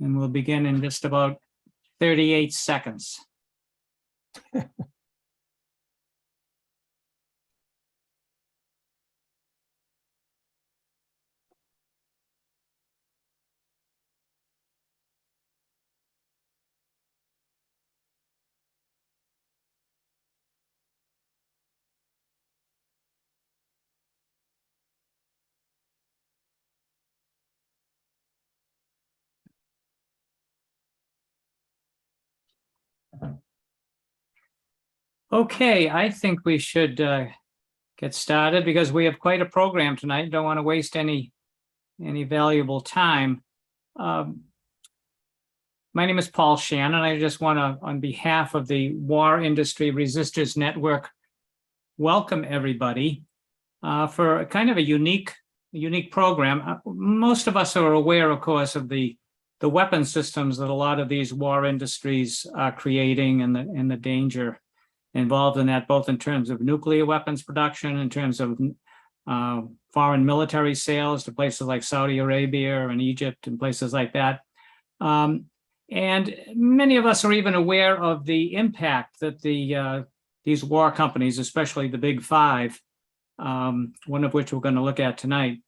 And we'll begin in just about 38 seconds. Okay, I think we should get started because we have quite a program tonight. Don't want to waste any valuable time. My name is Paul Shannon. I just want to, on behalf of the War Industry Resistors Network, welcome everybody for kind of a unique program. Most of us are aware, of course, of the weapon systems that a lot of these war industries are creating and the danger involved in that, both in terms of nuclear weapons production, in terms of foreign military sales to places like Saudi Arabia and Egypt and places like that. And many of us are even aware of the impact that these war companies, especially the big five, one of which we're going to look at tonight,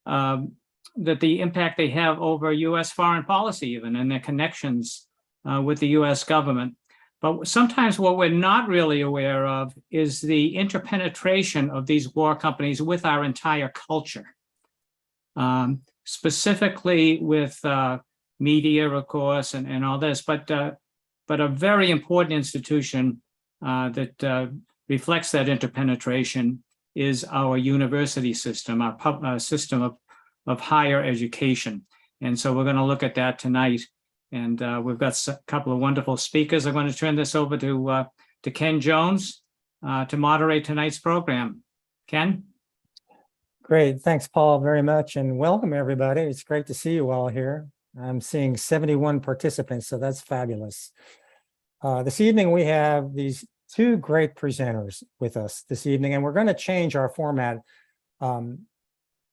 that the impact they have over U.S. foreign policy even and their connections with the U.S. government. But sometimes what we're not really aware of is the interpenetration of these war companies with our entire culture, specifically with media, of course, and all this, but a very important institution that reflects that interpenetration is our university system, our system of higher education. And so we're going to look at that tonight. And we've got a couple of wonderful speakers. I'm going to turn this over to Ken Jones to moderate tonight's program. Ken? Great. Thanks, Paul, very much. And welcome, everybody. It's great to see you all here. I'm seeing 71 participants, so that's fabulous. This evening, we have these two great presenters with us this evening, and we're going to change our format.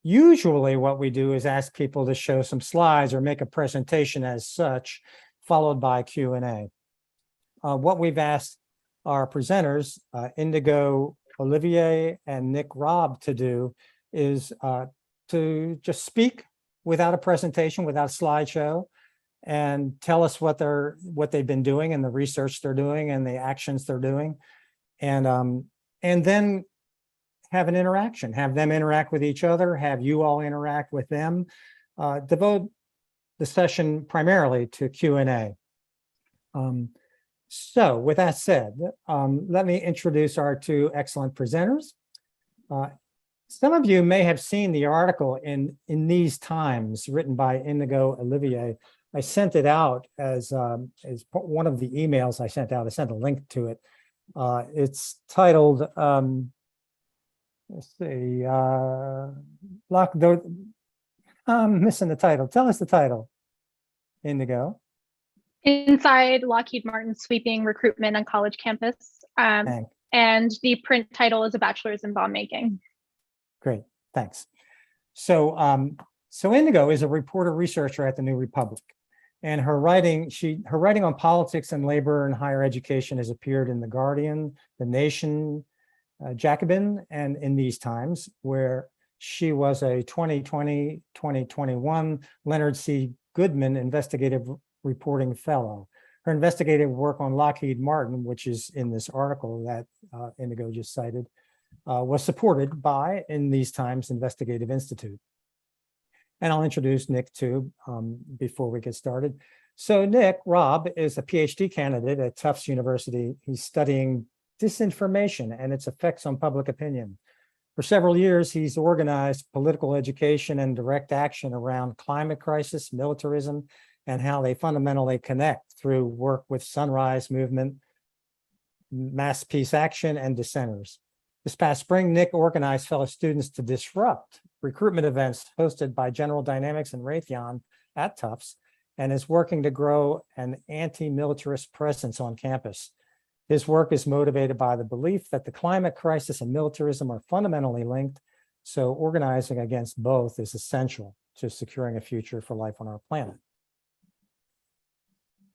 Usually what we do is ask people to show some slides or make a presentation as such, followed by Q&A. What we've asked our presenters, Indigo Olivier and Nick Robb, to do is to just speak without a presentation, without a slideshow, and tell us what they've been doing and the research they're doing and the actions they're doing, and then have an interaction, have them interact with each other, have you all interact with them, devote the session primarily to Q&A. So with that said, let me introduce our two excellent presenters. Some of you may have seen the article in These Times written by Indigo Olivier. I sent it out as one of the emails I sent out. I sent a link to it. It's titled, let's see, I'm missing the title. Tell us the title, Indigo. Inside Lockheed Martin Sweeping Recruitment on College Campus. And the print title is A Bachelor's in Bombmaking. Great, thanks. So, so Indigo is a reporter researcher at the New Republic. And her writing on politics and labor and higher education has appeared in The Guardian, The Nation, Jacobin, and in These Times, where she was a 2020-2021 Leonard C. Goodman Investigative Reporting Fellow. Her investigative work on Lockheed Martin, which is in this article that Indigo just cited, was supported by in These Times Investigative Institute. And I'll introduce Nick too before we get started. So Nick Robb is a PhD candidate at Tufts University. He's studying disinformation and its effects on public opinion. For several years, he's organized political education and direct action around climate crisis, militarism, and how they fundamentally connect through work with Sunrise Movement, Mass Peace Action, and dissenters. This past spring, Nick organized fellow students to disrupt recruitment events hosted by General Dynamics and Raytheon at Tufts, and is working to grow an anti-militarist presence on campus. His work is motivated by the belief that the climate crisis and militarism are fundamentally linked, so organizing against both is essential to securing a future for life on our planet.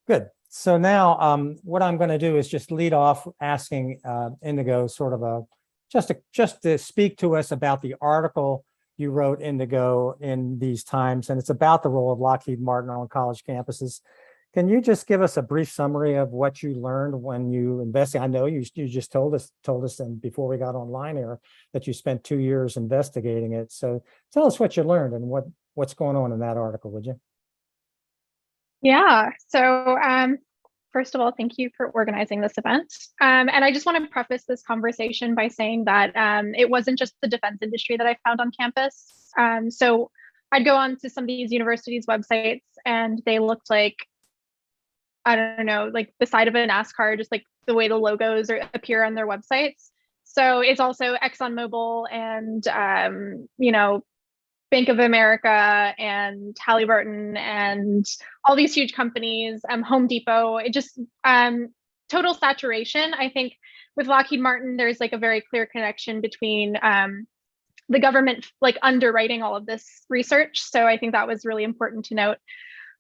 Good. So now what I'm going to do is just lead off asking Indigo sort of just to speak to us about the article you wrote, Indigo, in these times, and it's about the role of Lockheed Martin on college campuses. Can you just give us a brief summary of what you learned when you invested? I know you just told us and before we got online here that you spent 2 years investigating it. So tell us what you learned and what's going on in that article, would you? Yeah. So first of all, thank you for organizing this event. And I just want to preface this conversation by saying that it wasn't just the defense industry that I found on campus. So I'd go on to some of these universities' websites and they looked like, I don't know, like the side of a NASCAR, just like the way the logos appear on their websites. So it's also ExxonMobil and, Bank of America and Halliburton and all these huge companies, Home Depot. It just total saturation. I think with Lockheed Martin, there's like a very clear connection between the government like underwriting all of this research. So I think that was really important to note.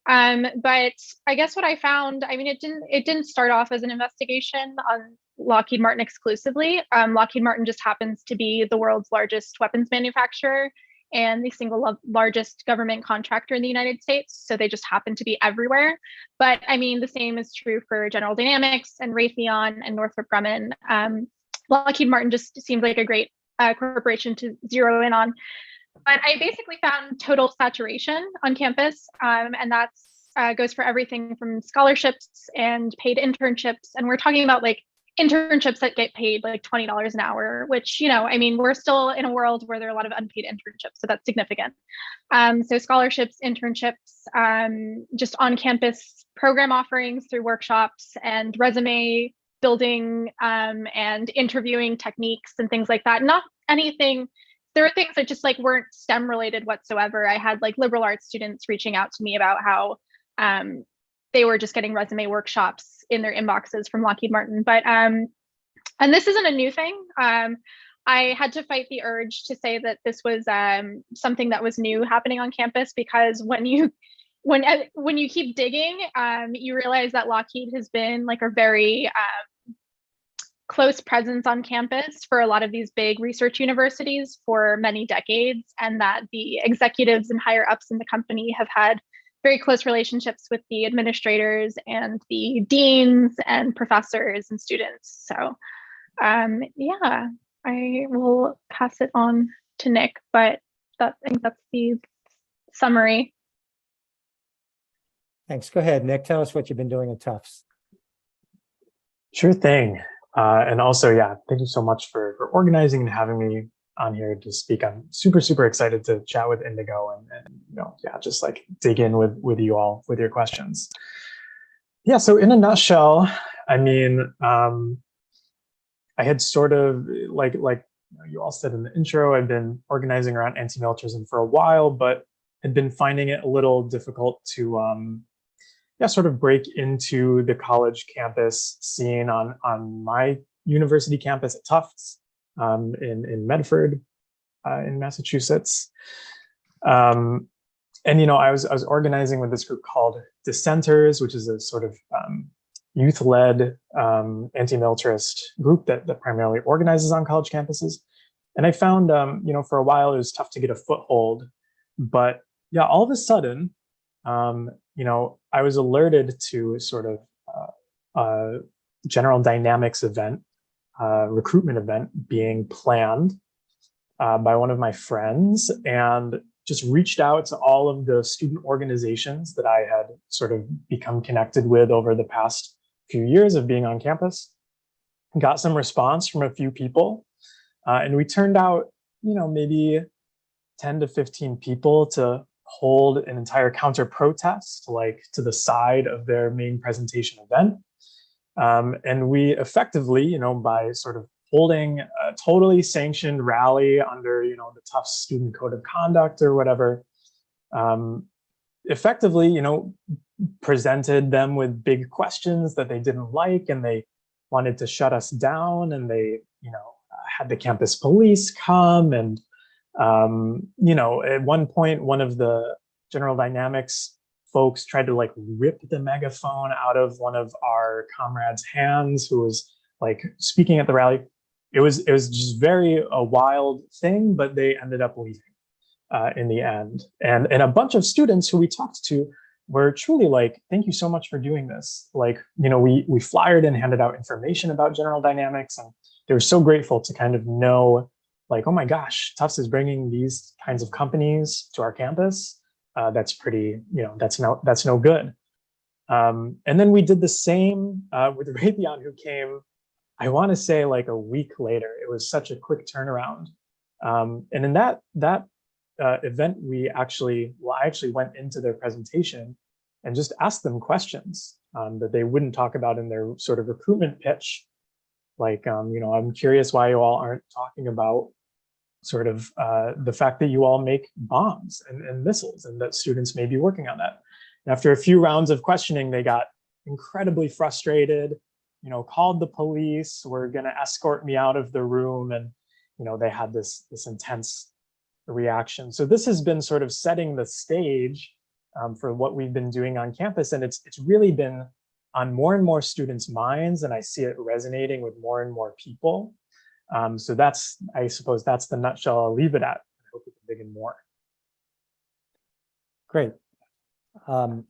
But I guess what I found, I mean, it didn't start off as an investigation on Lockheed Martin exclusively. Lockheed Martin just happens to be the world's largest weapons manufacturer and the single largest government contractor in the United States. So they just happen to be everywhere. But I mean, the same is true for General Dynamics and Raytheon and Northrop Grumman. Lockheed Martin just seemed like a great corporation to zero in on. But I basically found total saturation on campus. And that's goes for everything from scholarships and paid internships. And we're talking about like internships that get paid like $20 an hour, which, I mean, we're still in a world where there are a lot of unpaid internships. So that's significant. So scholarships, internships, just on campus program offerings through workshops and resume building and interviewing techniques and things like that. Not anything. There were things that just like weren't STEM related whatsoever. I had like liberal arts students reaching out to me about how they were just getting resume workshops in their inboxes from Lockheed Martin. But and this isn't a new thing. I had to fight the urge to say that this was something that was new happening on campus, because when you keep digging, you realize that Lockheed has been like a very close presence on campus for a lot of these big research universities for many decades, and that the executives and higher ups in the company have had very close relationships with the administrators and the deans and professors and students. So yeah, I will pass it on to Nick, but I think that's the summary. Thanks. Go ahead, Nick. Tell us what you've been doing at Tufts. Sure thing. And also, yeah, thank you so much for organizing and having me on here to speak. I'm super, super excited to chat with Indigo and yeah, just like dig in with you all with your questions. Yeah, so in a nutshell, I mean, I had sort of like you all said in the intro, I've been organizing around anti-militarism for a while, but had been finding it a little difficult to sort of break into the college campus scene on my university campus at Tufts in Medford in Massachusetts. And I was organizing with this group called Dissenters, which is a sort of youth-led anti-militarist group that primarily organizes on college campuses. And I found, for a while it was tough to get a foothold, but yeah, all of a sudden, I was alerted to sort of a General Dynamics event, recruitment event being planned by one of my friends, and just reached out to all of the student organizations that I had sort of become connected with over the past few years of being on campus. Got some response from a few people, and we turned out, maybe 10 to 15 people to hold an entire counter protest, like to the side of their main presentation event. And we effectively, by sort of holding a totally sanctioned rally under, the Tufts Student Code of Conduct or whatever, effectively, presented them with big questions that they didn't like, and they wanted to shut us down, and they, had the campus police come, and at one point, one of the General Dynamics folks tried to like rip the megaphone out of one of our comrades' hands who was like speaking at the rally. It was just very a wild thing, but they ended up leaving in the end. And a bunch of students who we talked to were truly like, thank you so much for doing this. Like, you know, we flyered and handed out information about General Dynamics, and they were so grateful to kind of know, like, oh my gosh, Tufts is bringing these kinds of companies to our campus. That's pretty, you know, that's no good. And then we did the same with Raytheon, who came, I want to say like a week later. It was such a quick turnaround. And in that event, I actually went into their presentation and just asked them questions that they wouldn't talk about in their sort of recruitment pitch. Like, you know, I'm curious why you all aren't talking about sort of the fact that you all make bombs and missiles, and that students may be working on that. And after a few rounds of questioning, they got incredibly frustrated, you know, called the police, were going to escort me out of the room. And, you know, they had this intense reaction. So this has been sort of setting the stage for what we've been doing on campus. And it's really been on more and more students' minds, and I see it resonating with more and more people. So that's, I suppose that's the nutshell I'll leave it at. I hope we can dig in more. Great.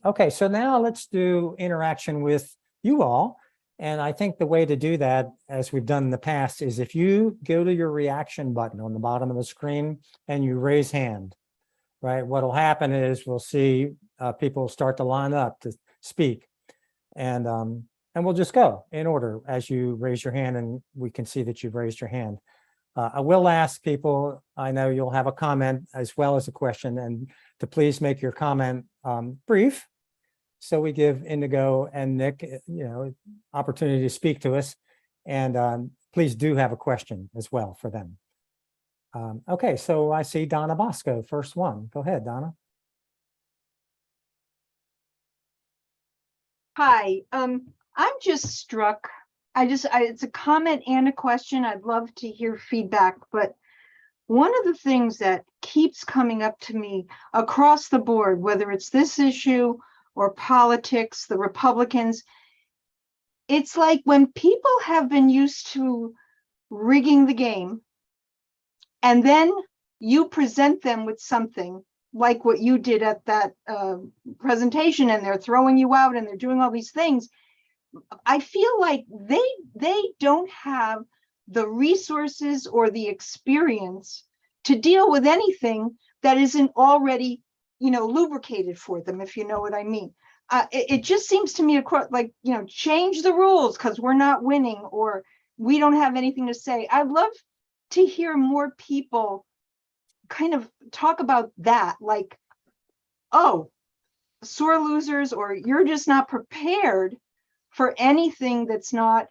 Okay, so now let's do interaction with you all. And I think the way to do that, as we've done in the past, is if you go to your reaction button on the bottom of the screen and you raise hand, right? What'll happen is we'll see people start to line up to speak. And we'll just go in order as you raise your hand, and we can see that you've raised your hand. I will ask people, I know you'll have a comment as well as a question, and to please make your comment brief, so we give Indigo and Nick, you know, opportunity to speak to us. And please do have a question as well for them. Okay, so I see Donna Bosco, first one. Go ahead, Donna. Hi, I'm just struck. It's a comment and a question. I'd love to hear feedback, but one of the things that keeps coming up to me across the board, whether it's this issue or politics, the Republicans, it's like when people have been used to rigging the game, and then you present them with something like what you did at that presentation, and they're throwing you out and they're doing all these things. I feel like they don't have the resources or the experience to deal with anything that isn't already, you know, lubricated for them, if you know what I mean. It just seems to me like, you know, change the rules because we're not winning, or we don't have anything to say. I'd love to hear more people kind of talk about that, like, oh, sore losers, or you're just not prepared for anything that's not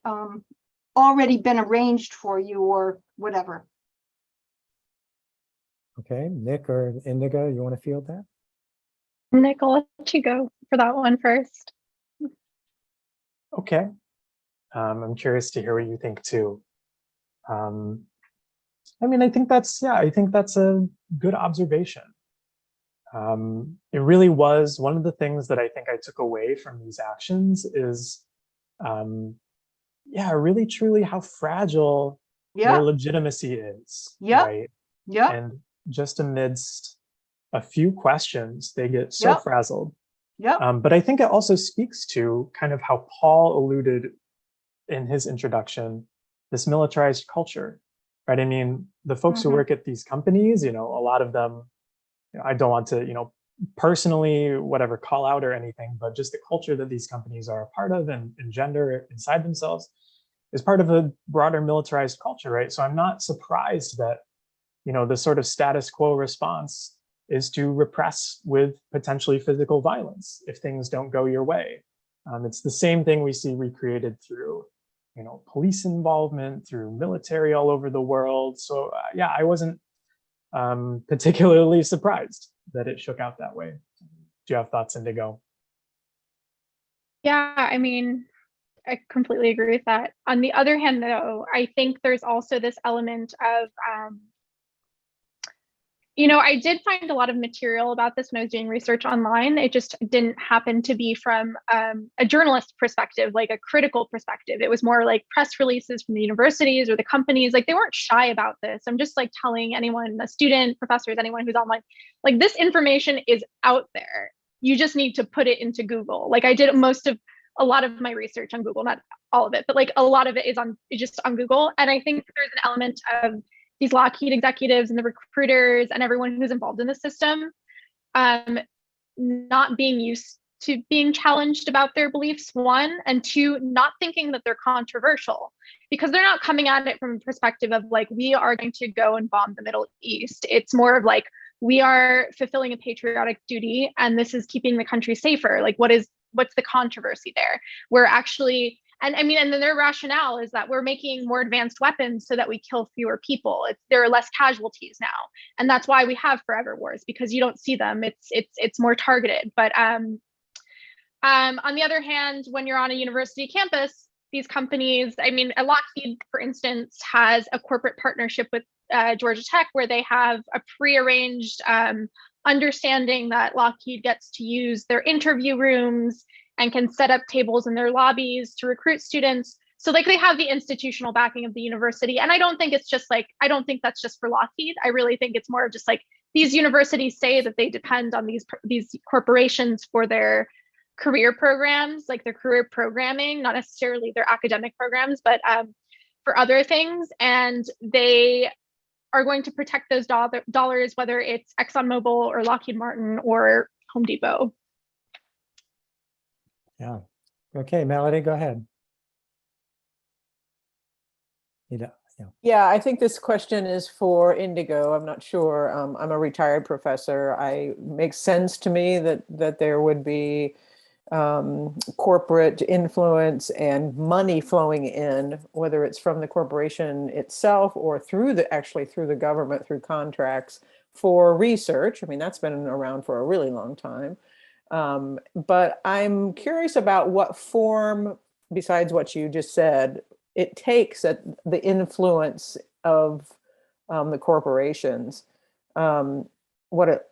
already been arranged for you or whatever. Okay, Nick or Indigo, you want to field that? Nick, I'll let you go for that one first. Okay. I'm curious to hear what you think too. I mean, I think that's a good observation. It really was one of the things that I think I took away from these actions is, really truly how fragile their legitimacy is. Right? Yeah. And just amidst a few questions, they get so frazzled. But I think it also speaks to kind of how Paul alluded in his introduction, this militarized culture, right? I mean, the folks who work at these companies, you know, a lot of them, you know, I don't want to, you know, personally, whatever, call out or anything, but just the culture that these companies are a part of and engender inside themselves is part of a broader militarized culture, right? So I'm not surprised that, you know, the sort of status quo response is to repress with potentially physical violence if things don't go your way. It's the same thing we see recreated through, you know, police involvement, through military all over the world. So I wasn't particularly surprised that it shook out that way. Do you have thoughts, Indigo? Yeah, I mean, I completely agree with that. On the other hand, though, I think there's also this element of I did find a lot of material about this when I was doing research online. It just didn't happen to be from a journalist perspective, like a critical perspective. It was more like press releases from the universities or the companies. Like they weren't shy about this. I'm just like telling anyone, a student, professors, anyone who's online, like this information is out there. You just need to put it into Google. Like I did a lot of my research on Google, not all of it, but like a lot of it is just on Google. And I think there's an element of these Lockheed executives and the recruiters and everyone who's involved in the system not being used to being challenged about their beliefs, one, and two, not thinking that they're controversial, because they're not coming at it from a perspective of like, we are going to go and bomb the Middle East. It's more of like, we are fulfilling a patriotic duty and this is keeping the country safer. Like what's the controversy there? We're actually, and I mean, and then their rationale is that we're making more advanced weapons so that we kill fewer people. There are less casualties now, and that's why we have forever wars, because you don't see them. It's more targeted. But on the other hand, when you're on a university campus, these companies, I mean, Lockheed, for instance, has a corporate partnership with Georgia Tech, where they have a prearranged understanding that Lockheed gets to use their interview rooms and can set up tables in their lobbies to recruit students. So like they have the institutional backing of the university. And I don't think that's just for Lockheed. I really think it's more of just like these universities say that they depend on these corporations for their career programs, like their career programming, not necessarily their academic programs, but for other things. And they are going to protect those dollars, whether it's ExxonMobil or Lockheed Martin or Home Depot. Yeah. Okay, Melody, go ahead. Yeah, I think this question is for Indigo. I'm not sure. I'm a retired professor. It makes sense to me that there would be corporate influence and money flowing in, whether it's from the corporation itself or through the government, through contracts for research. I mean, that's been around for a really long time. But I'm curious about what form, besides what you just said, it takes the influence of the corporations. What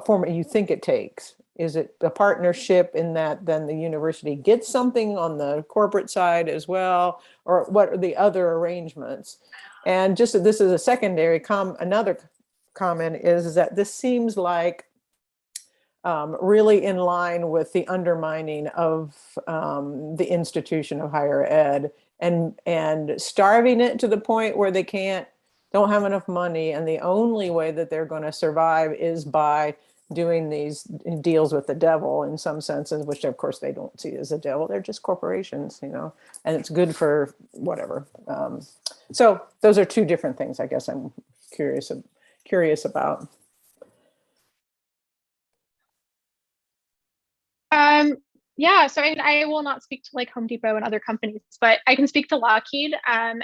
form you think it takes? Is it a partnership in that then the university gets something on the corporate side as well, or what are the other arrangements? And just this is a secondary another comment is that this seems like really in line with the undermining of the institution of higher ed and starving it to the point where they don't have enough money, and the only way that they're going to survive is by doing these deals with the devil in some senses, which of course they don't see as a devil. They're just corporations, and it's good for whatever. So those are two different things, I guess I'm curious about. Yeah, so I will not speak to like Home Depot and other companies, but I can speak to Lockheed. And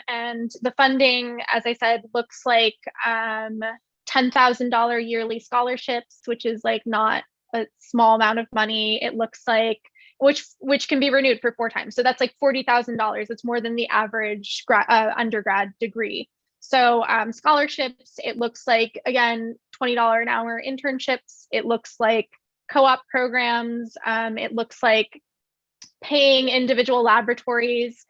the funding, as I said, looks like $10,000 yearly scholarships, which is like not a small amount of money. It looks like which can be renewed for 4 times. So that's like $40,000. It's more than the average undergrad degree. So scholarships, it looks like, again, $20 an hour internships. It looks like co-op programs. It looks like paying individual laboratories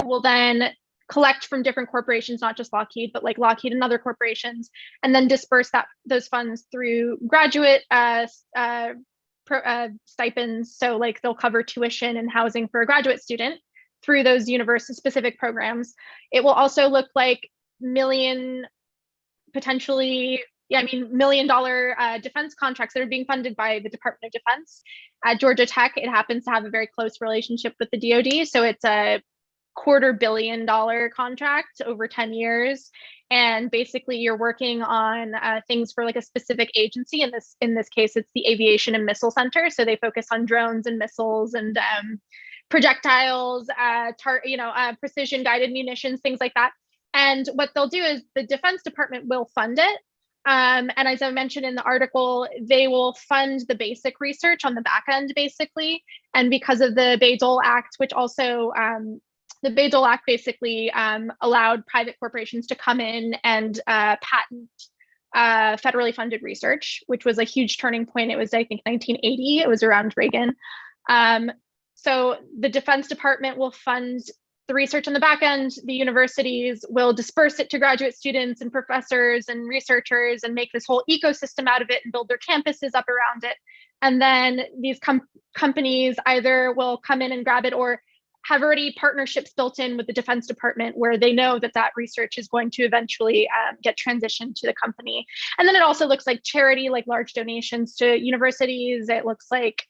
will then collect from different corporations, not just Lockheed, but like Lockheed and other corporations, and then disperse those funds through graduate stipends. So like they'll cover tuition and housing for a graduate student through those university specific programs. It will also look like potentially $1 million defense contracts that are being funded by the Department of Defense. At Georgia Tech, it happens to have a very close relationship with the DoD. So it's a $250 million contract over 10 years. And basically you're working on things for like a specific agency. In this case, it's the Aviation and Missile Center. So they focus on drones and missiles and projectiles, precision guided munitions, things like that. And what they'll do is the Defense Department will fund it. And as I mentioned in the article, they will fund the basic research on the back end, basically. And because of the Bayh-Dole Act, which also the Bayh-Dole Act basically allowed private corporations to come in and patent federally funded research, which was a huge turning point. It was, I think, 1980. It was around Reagan. So the Defense Department will fund the research on the back end. The universities will disperse it to graduate students and professors and researchers and make this whole ecosystem out of it and build their campuses up around it. And then these companies either will come in and grab it or have already partnerships built in with the Defense Department where they know that that research is going to eventually get transitioned to the company. And then it also looks like charity, like large donations to universities. It looks like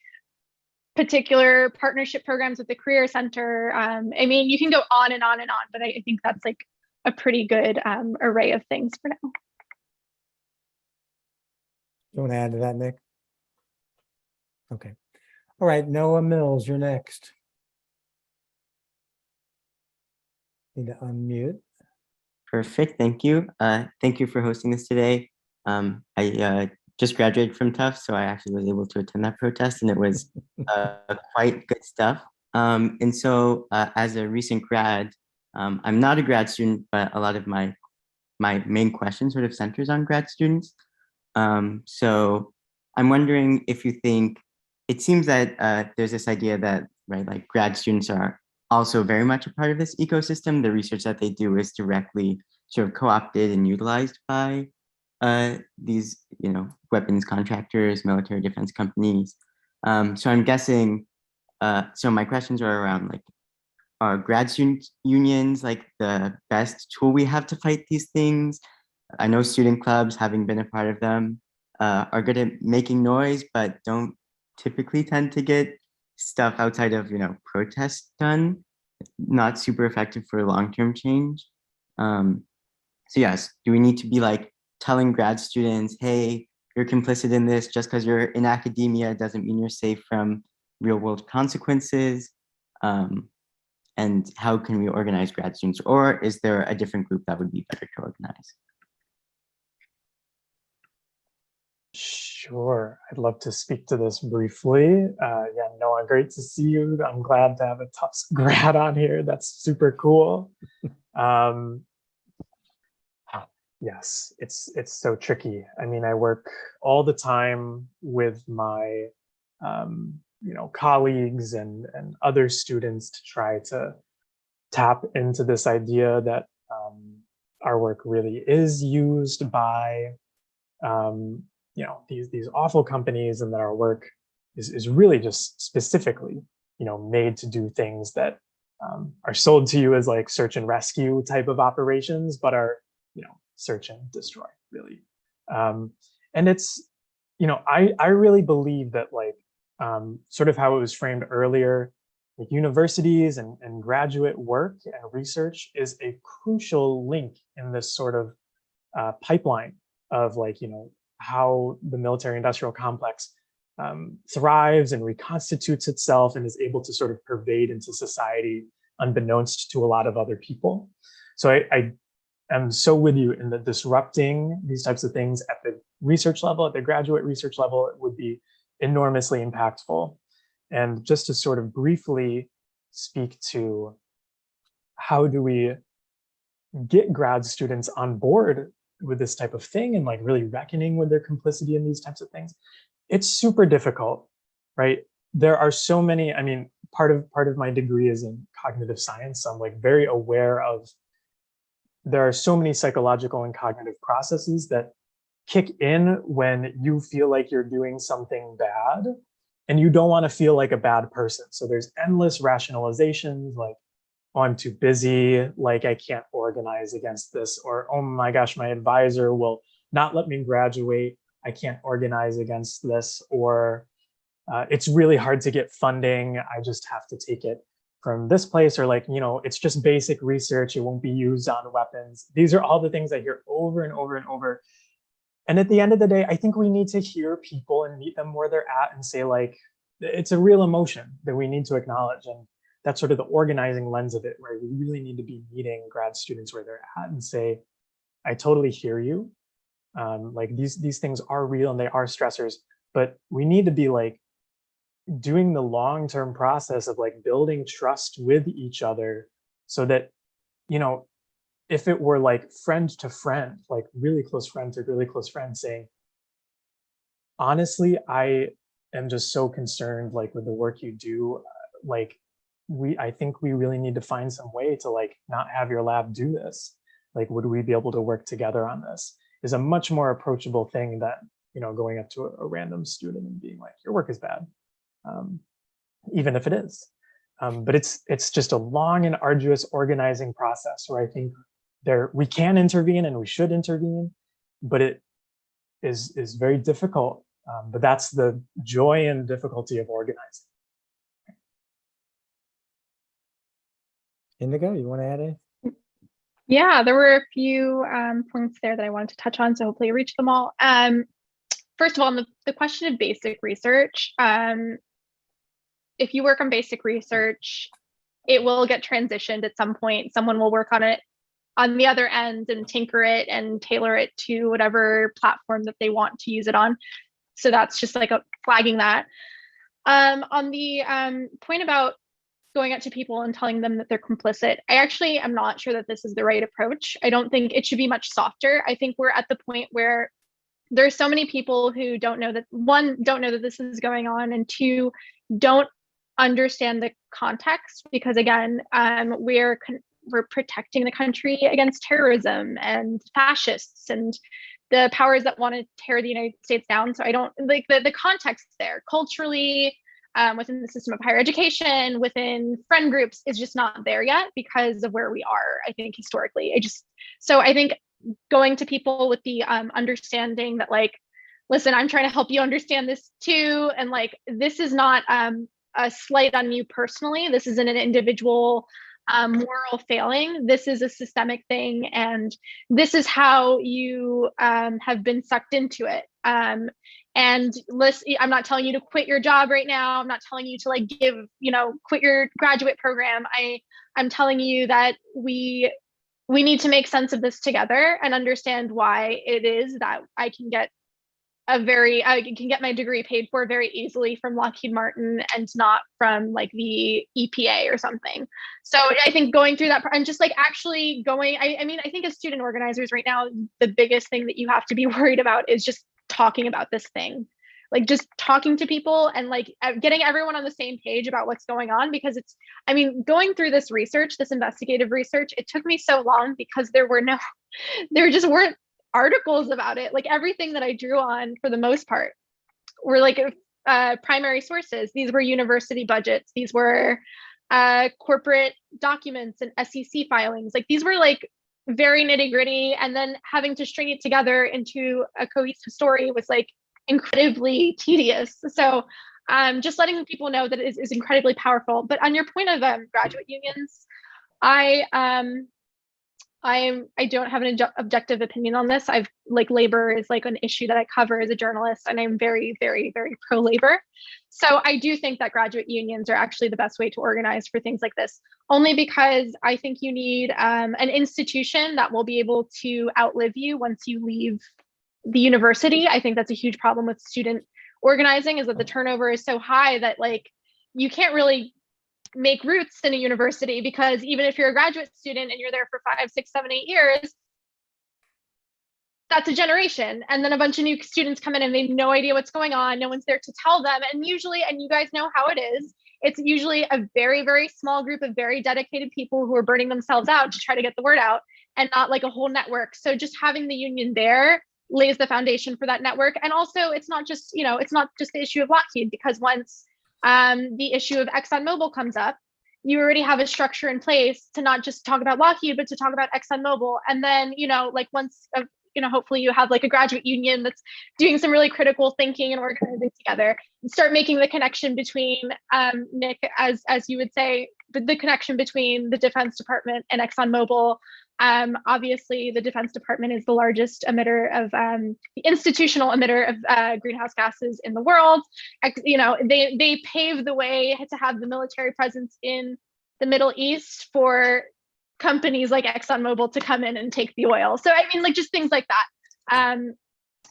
particular partnership programs with the Career Center. I mean, you can go on and on and on, but I think that's like a pretty good array of things for now. You want to add to that, Nick? Okay. All right, Noah Mills, you're next. Need to unmute. Perfect. Thank you. Thank you for hosting this today. I just graduated from Tufts, so I actually was able to attend that protest, and it was quite good stuff. And so as a recent grad, I'm not a grad student, but a lot of my main question sort of centers on grad students. So I'm wondering if you think, it seems that there's this idea that, right, like grad students are also very much a part of this ecosystem. The research that they do is directly sort of co-opted and utilized by these, weapons contractors, military defense companies. So I'm guessing, so my questions are around like, are grad student unions like the best tool we have to fight these things? I know student clubs, having been a part of them, are good at making noise, but don't typically tend to get stuff outside of, protests done. Not super effective for long-term change. So yes, do we need to be like telling grad students, hey, you're complicit in this, just because you're in academia doesn't mean you're safe from real world consequences? And how can we organize grad students? Or is there a different group that would be better to organize? Sure, I'd love to speak to this briefly. Yeah, Noah, great to see you. I'm glad to have a Tufts grad on here. That's super cool. Yes, it's so tricky. I mean, I work all the time with my colleagues and other students to try to tap into this idea that our work really is used by these awful companies, and that our work is really just specifically made to do things that are sold to you as like search and rescue type of operations, but are search and destroy really. And it's I really believe that like sort of how it was framed earlier, like universities and graduate work and research is a crucial link in this sort of pipeline of like how the military industrial complex thrives and reconstitutes itself and is able to sort of pervade into society unbeknownst to a lot of other people. So I am so with you in that disrupting these types of things at the research level, at the graduate research level, it would be enormously impactful. And just to sort of briefly speak to how do we get grad students on board with this type of thing and like really reckoning with their complicity in these types of things, it's super difficult, right? There are so many, I mean, part of my degree is in cognitive science, so I'm like very aware of there are so many psychological and cognitive processes that kick in when you feel like you're doing something bad and you don't want to feel like a bad person. So there's endless rationalizations like, oh, I'm too busy, like I can't organize against this, or oh my gosh, my advisor will not let me graduate, I can't organize against this, or it's really hard to get funding, I just have to take it from this place, or like, it's just basic research, it won't be used on weapons. These are all the things I hear over and over and over. And at the end of the day, I think we need to hear people and meet them where they're at and say like, it's a real emotion that we need to acknowledge. And that's sort of the organizing lens of it, where we really need to be meeting grad students where they're at and say, I totally hear you. Like these things are real and they are stressors, but we need to be like doing the long-term process of like building trust with each other so that, if it were like friend to friend, like really close friend to really close friend saying, honestly, I am just so concerned like with the work you do. Like I think we really need to find some way to like not have your lab do this. Like, would we be able to work together on this? Is a much more approachable thing than, you know, going up to a random student and being like, your work is bad, even if it is. But it's just a long and arduous organizing process where I think we can intervene and we should intervene, but it is very difficult. But that's the joy and difficulty of organizing. Indigo, you want to add anything? Yeah, there were a few points there that I wanted to touch on, so hopefully I reached them all. First of all, on the question of basic research, if you work on basic research, it will get transitioned at some point. Someone will work on it on the other end and tinker it and tailor it to whatever platform that they want to use it on. So that's just like flagging that. On the point about going out to people and telling them that they're complicit, I actually am not sure that this is the right approach. I don't think it should be much softer. I think we're at the point where there's so many people who don't know that, one, don't know that this is going on, and two, don't understand the context, because again, we're protecting the country against terrorism and fascists and the powers that want to tear the United States down. So I don't like the context there culturally, within the system of higher education, within friend groups, is just not there yet because of where we are, I think, historically. So I think going to people with the understanding that, like, listen, I'm trying to help you understand this too, and like, this is not a slight on you personally. This isn't an individual moral failing. This is a systemic thing, and this is how you have been sucked into it. And listen, I'm not telling you to quit your job right now. I'm not telling you to like quit your graduate program. I'm telling you that we need to make sense of this together and understand why it is that I can get my degree paid for very easily from Lockheed Martin and not from like the EPA or something. So I think going through that and just like actually going, I mean, I think as student organizers right now, the biggest thing that you have to be worried about is just talking about this thing, like just talking to people and like getting everyone on the same page about what's going on. Because going through this research, this investigative research, it took me so long because there just weren't articles about it. Like everything that I drew on for the most part were like primary sources. These were university budgets. These were corporate documents and SEC filings. Like these were like very nitty gritty, and then having to string it together into a cohesive story was like incredibly tedious. So just letting people know that it is incredibly powerful. But on your point of graduate unions, I don't have an objective opinion on this. Labor is like an issue that I cover as a journalist, and I'm very, very, very pro labor. So I do think that graduate unions are actually the best way to organize for things like this, only because I think you need an institution that will be able to outlive you once you leave the university. I think that's a huge problem with student organizing, is that the turnover is so high that like you can't really make roots in a university, because even if you're a graduate student and you're there for 5, 6, 7, 8 years, that's a generation. And then a bunch of new students come in and they have no idea what's going on. No one's there to tell them. And usually, and you guys know how it is, it's usually a very, very small group of very dedicated people who are burning themselves out to try to get the word out, and not like a whole network. So just having the union there lays the foundation for that network. And also it's not just the issue of Lockheed, because once the issue of ExxonMobil comes up, you already have a structure in place to not just talk about Lockheed, but to talk about ExxonMobil. And then, once, hopefully you have like a graduate union that's doing some really critical thinking and organizing together, and start making the connection between, Nick, as you would say, the connection between the Defense Department and ExxonMobil. Obviously, the Defense Department is the largest emitter of the institutional emitter of greenhouse gases in the world. They paved the way to have the military presence in the Middle East for companies like ExxonMobil to come in and take the oil. So I mean, like just things like that.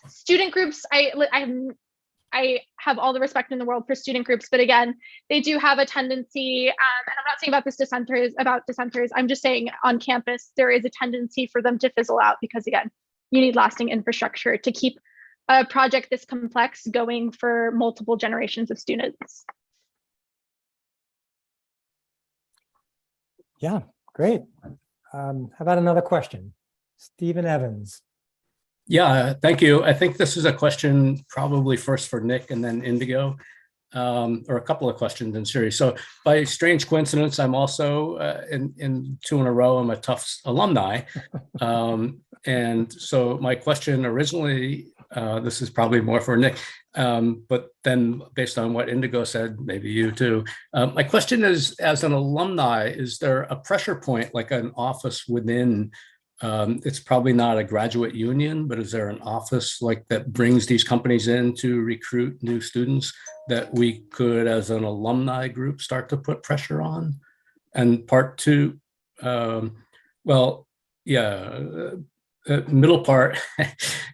Student groups, I have all the respect in the world for student groups, but again, they do have a tendency, and I'm not saying about dissenters, I'm just saying on campus, there is a tendency for them to fizzle out because again, you need lasting infrastructure to keep a project this complex going for multiple generations of students. Yeah, great. How about another question? Stephen Evans. Yeah, thank you. I think this is a question probably first for Nick and then Indigo, or a couple of questions in series. So by strange coincidence, I'm also in 2 in a row, I'm a Tufts alumni. And so my question originally, this is probably more for Nick, but then based on what Indigo said, maybe you too. My question is, as an alumni, is there a pressure point, like an office within, it's probably not a graduate union, but is there an office like that brings these companies in to recruit new students that we could, as an alumni group, start to put pressure on? And part 2, well, yeah, middle part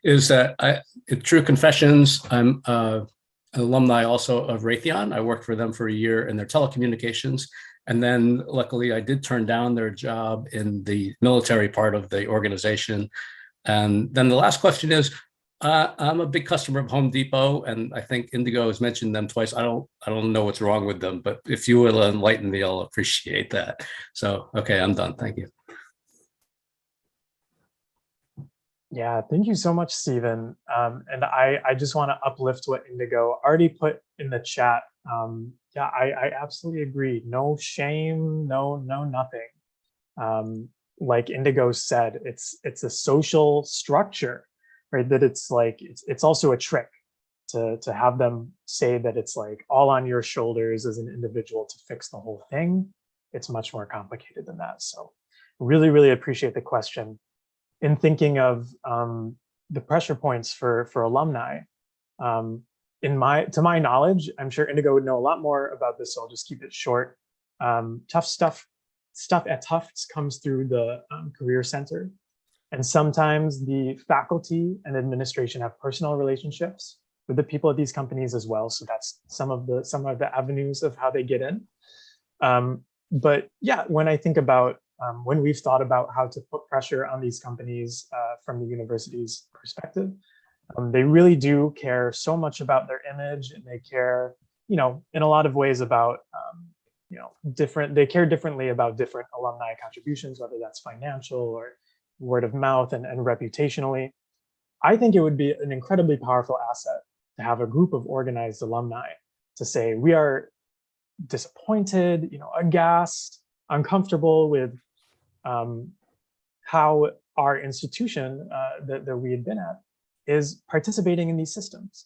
is that true confessions, I'm an alumni also of Raytheon. I worked for them for a year in their telecommunications. And then luckily I did turn down their job in the military part of the organization. And then the last question is, I'm a big customer of Home Depot, and I think Indigo has mentioned them twice. I don't know what's wrong with them, but if you will enlighten me, I'll appreciate that. So, okay, I'm done. Thank you. Yeah, thank you so much, Stephen. And I just want to uplift what Indigo already put in the chat. Yeah, I absolutely agree. No shame, no nothing. Like Indigo said, it's a social structure, right? That it's like it's also a trick to have them say that it's like all on your shoulders as an individual to fix the whole thing. It's much more complicated than that. So really appreciate the question. In thinking of the pressure points for alumni, to my knowledge, I'm sure Indigo would know a lot more about this, so I'll just keep it short. Tough stuff at Tufts comes through the Career Center, and sometimes the faculty and administration have personal relationships with the people at these companies as well. So that's some of the avenues of how they get in. But yeah, when I think about when we've thought about how to put pressure on these companies from the university's perspective, they really do care so much about their image, and they care, in a lot of ways about, they care differently about different alumni contributions, whether that's financial or word of mouth and reputationally. I think it would be an incredibly powerful asset to have a group of organized alumni to say, we are disappointed, aghast, uncomfortable with how our institution that we had been at is participating in these systems.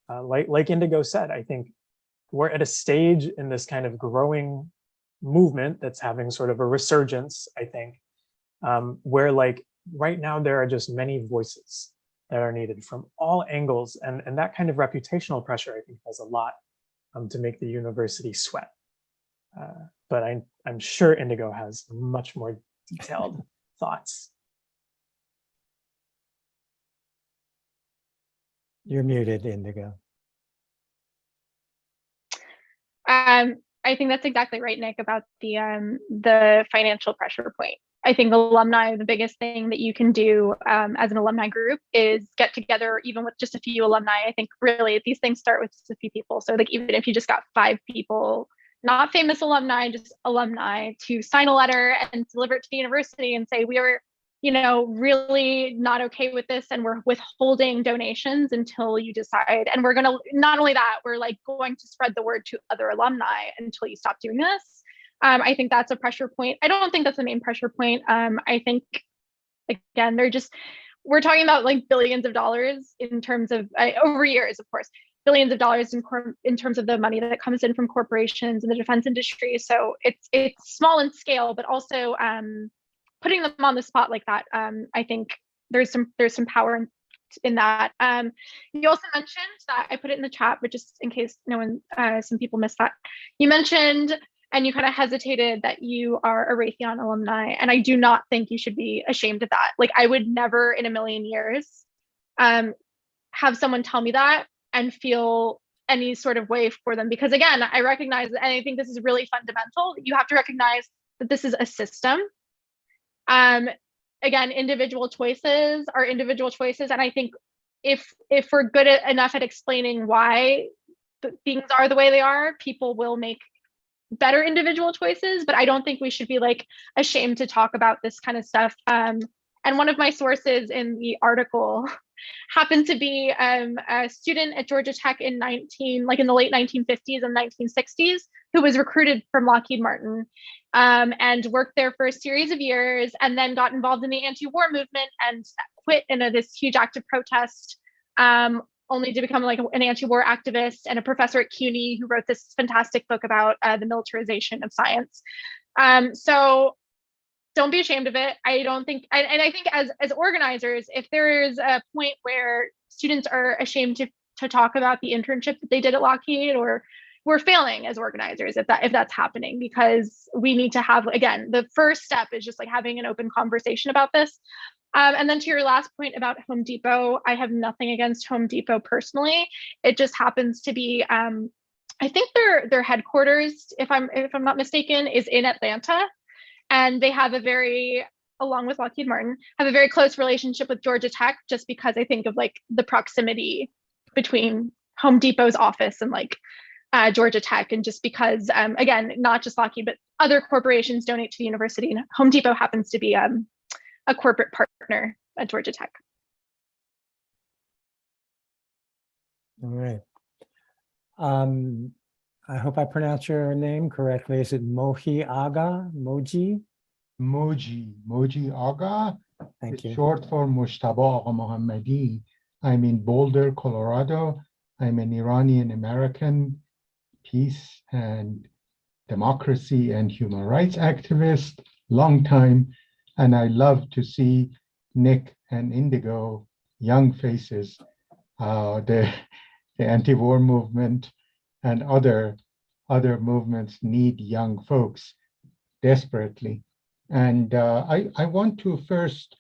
Like Indigo said, I think we're at a stage in this kind of growing movement that's having sort of a resurgence, I think, where like right now there are just many voices that are needed from all angles, and that kind of reputational pressure, I think, has a lot to make the university sweat. But I'm sure Indigo has much more detailed thoughts. You're muted, Indigo. I think that's exactly right, Nick, about the financial pressure point. I think alumni, the biggest thing that you can do as an alumni group is get together, even with just a few alumni. I think really these things start with just a few people. So like even if you just got 5 people, not famous alumni, just alumni, to sign a letter and deliver it to the university and say, we are, really not okay with this, and we're withholding donations until you decide. And we're going to, not only that, we're like going to spread the word to other alumni until you stop doing this. I think that's a pressure point. I don't think that's the main pressure point. I think, again, we're talking about like billions of dollars in terms of over years, of course, billions of dollars in terms of the money that comes in from corporations and the defense industry. So it's small in scale, but also putting them on the spot like that. I think there's some power in that. You also mentioned that, I put it in the chat, but just in case some people missed that, you mentioned, and you kind of hesitated, that you are a Raytheon alumni, and I do not think you should be ashamed of that. Like, I would never in a million years have someone tell me that and feel any sort of way for them. Because again, I recognize, and I think this is really fundamental, you have to recognize that this is a system. Again, individual choices are individual choices. And I think if we're good enough at explaining why things are the way they are, people will make better individual choices. But I don't think we should be like ashamed to talk about this kind of stuff. And one of my sources in the article happened to be a student at Georgia Tech in the late 1950s and 1960s, who was recruited from Lockheed Martin and worked there for a series of years, and then got involved in the anti-war movement and quit in this huge act of protest, only to become like an anti-war activist and a professor at CUNY who wrote this fantastic book about the militarization of science. So don't be ashamed of it. I don't think, and I think as organizers, if there is a point where students are ashamed to talk about the internship that they did at Lockheed, or we're failing as organizers if that's happening, because we need to have, again, the first step is just like having an open conversation about this. And then to your last point about Home Depot, I have nothing against Home Depot personally. It just happens to be, I think their headquarters, if I'm not mistaken, is in Atlanta. And they have along with Lockheed Martin, have a very close relationship with Georgia Tech, just because I think of like the proximity between Home Depot's office and like Georgia Tech. And just because, again, not just Lockheed, but other corporations donate to the university. And Home Depot happens to be a corporate partner at Georgia Tech. All right. I hope I pronounced your name correctly. Is it Moji Aga? Moji Aga. Thank It's you. short for Mushtaba Agha Mohammadi. I'm in Boulder, Colorado. I'm an Iranian American peace and democracy and human rights activist, long time. And I love to see Nick and Indigo, young faces, the anti-war movement and other movements need young folks desperately. And I want to first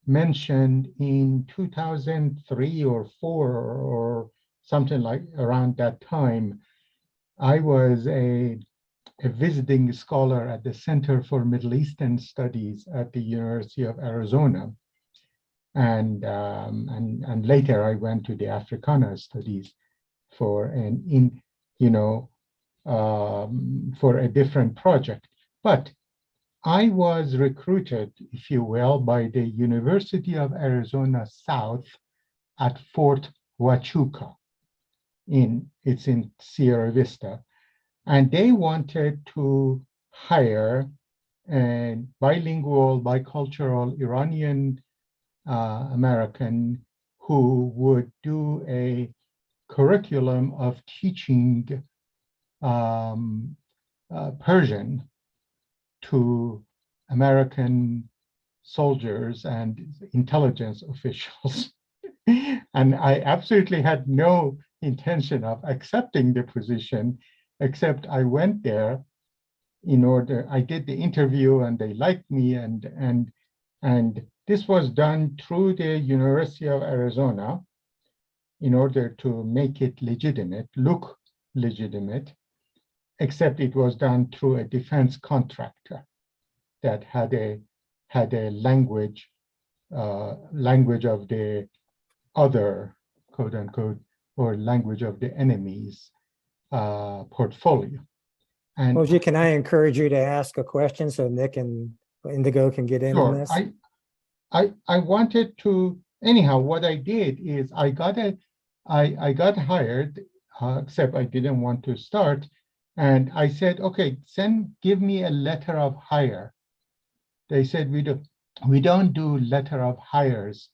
mention in 2003 or 4 or something like around that time, I was a visiting scholar at the Center for Middle Eastern Studies at the University of Arizona. And later I went to the Africana Studies for for a different project. But I was recruited, if you will, by the University of Arizona South at Fort Huachuca. It's in Sierra Vista. And they wanted to hire a bilingual, bicultural Iranian American who would do a curriculum of teaching Persian to American soldiers and intelligence officials. And I absolutely had no intention of accepting the position, except I went there I did the interview and they liked me, and this was done through the University of Arizona in order to make it legitimate, look legitimate, except it was done through a defense contractor that had a language of the other, quote unquote, or language of the enemy's portfolio. And Moji, can I encourage you to ask a question so Nick and Indigo can get in on sure, this? I wanted to, anyhow, what I did is I got hired, except I didn't want to start. And I said, okay, give me a letter of hire. They said, we don't do letter of hires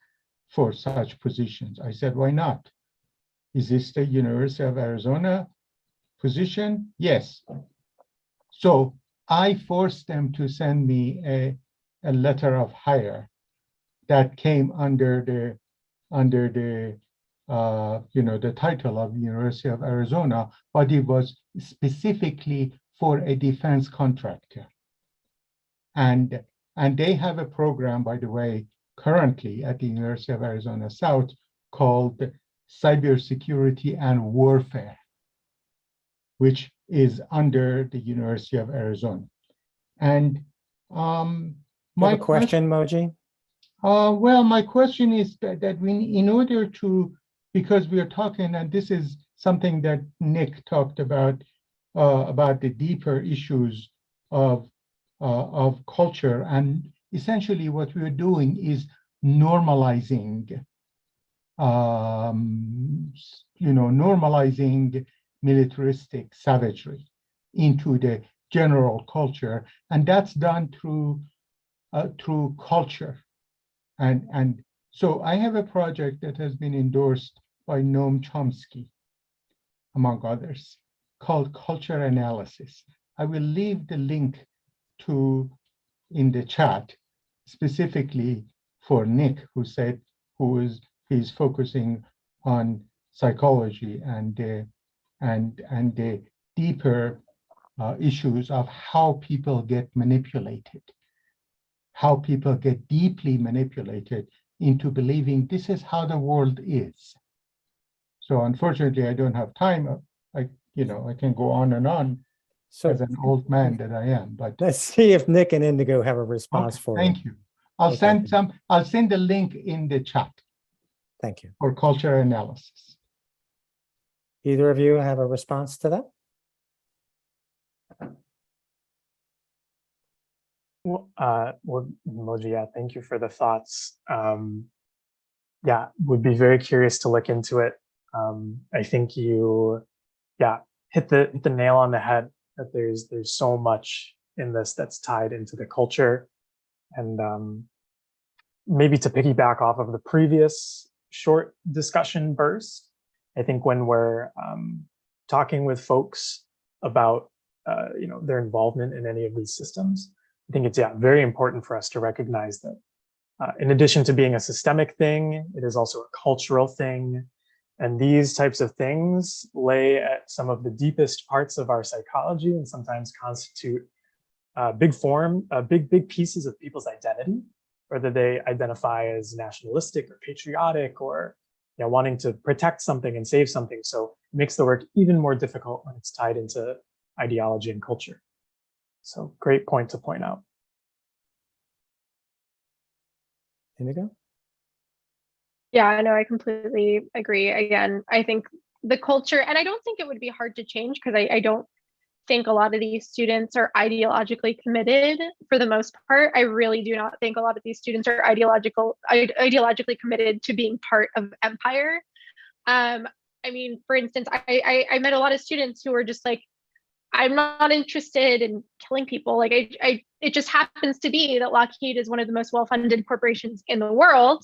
for such positions. I said, why not? Is this the University of Arizona position? Yes. So I forced them to send me a letter of hire that came under the title of University of Arizona, but it was specifically for a defense contractor. And they have a program, by the way, currently at the University of Arizona South called cybersecurity and warfare, which is under the University of Arizona. And You have my a question, Moji? well, my question is that we, in order to, because we are talking, and this is something that Nick talked about the deeper issues of culture, and essentially what we're doing is normalizing, normalizing militaristic savagery into the general culture, and that's done through culture. And so I have a project that has been endorsed by Noam Chomsky, among others, called Culture Analysis. I will leave the link in the chat, specifically for Nick, he's focusing on psychology and the deeper issues of how people get manipulated, how people get deeply manipulated into believing this is how the world is. So unfortunately, I don't have time. I can go on and on So as an old man that I am, but let's see if Nick and Indigo have a response okay, for you. thank you. I'll Okay. I'll send the link in the chat Thank you. for culture analysis. Either of you have a response to that? Well, Moji, yeah, thank you for the thoughts. Yeah, would be very curious to look into it. I think you, hit the nail on the head that there's so much in this that's tied into the culture, and maybe to piggyback off of the previous short discussion burst, I think when we're talking with folks about their involvement in any of these systems, I think it's very important for us to recognize that in addition to being a systemic thing, it is also a cultural thing. And these types of things lay at some of the deepest parts of our psychology and sometimes constitute big pieces of people's identity, whether they identify as nationalistic or patriotic or wanting to protect something and save something. So it makes the work even more difficult when it's tied into ideology and culture. So great point to point out. Indigo? Yeah, no, I completely agree. Again, I think the culture, and I don't think it would be hard to change because I don't think a lot of these students are ideologically committed for the most part. I really do not think a lot of these students are ideologically committed to being part of empire. I mean, for instance, I met a lot of students who were just like, I'm not interested in killing people. Like it just happens to be that Lockheed is one of the most well-funded corporations in the world.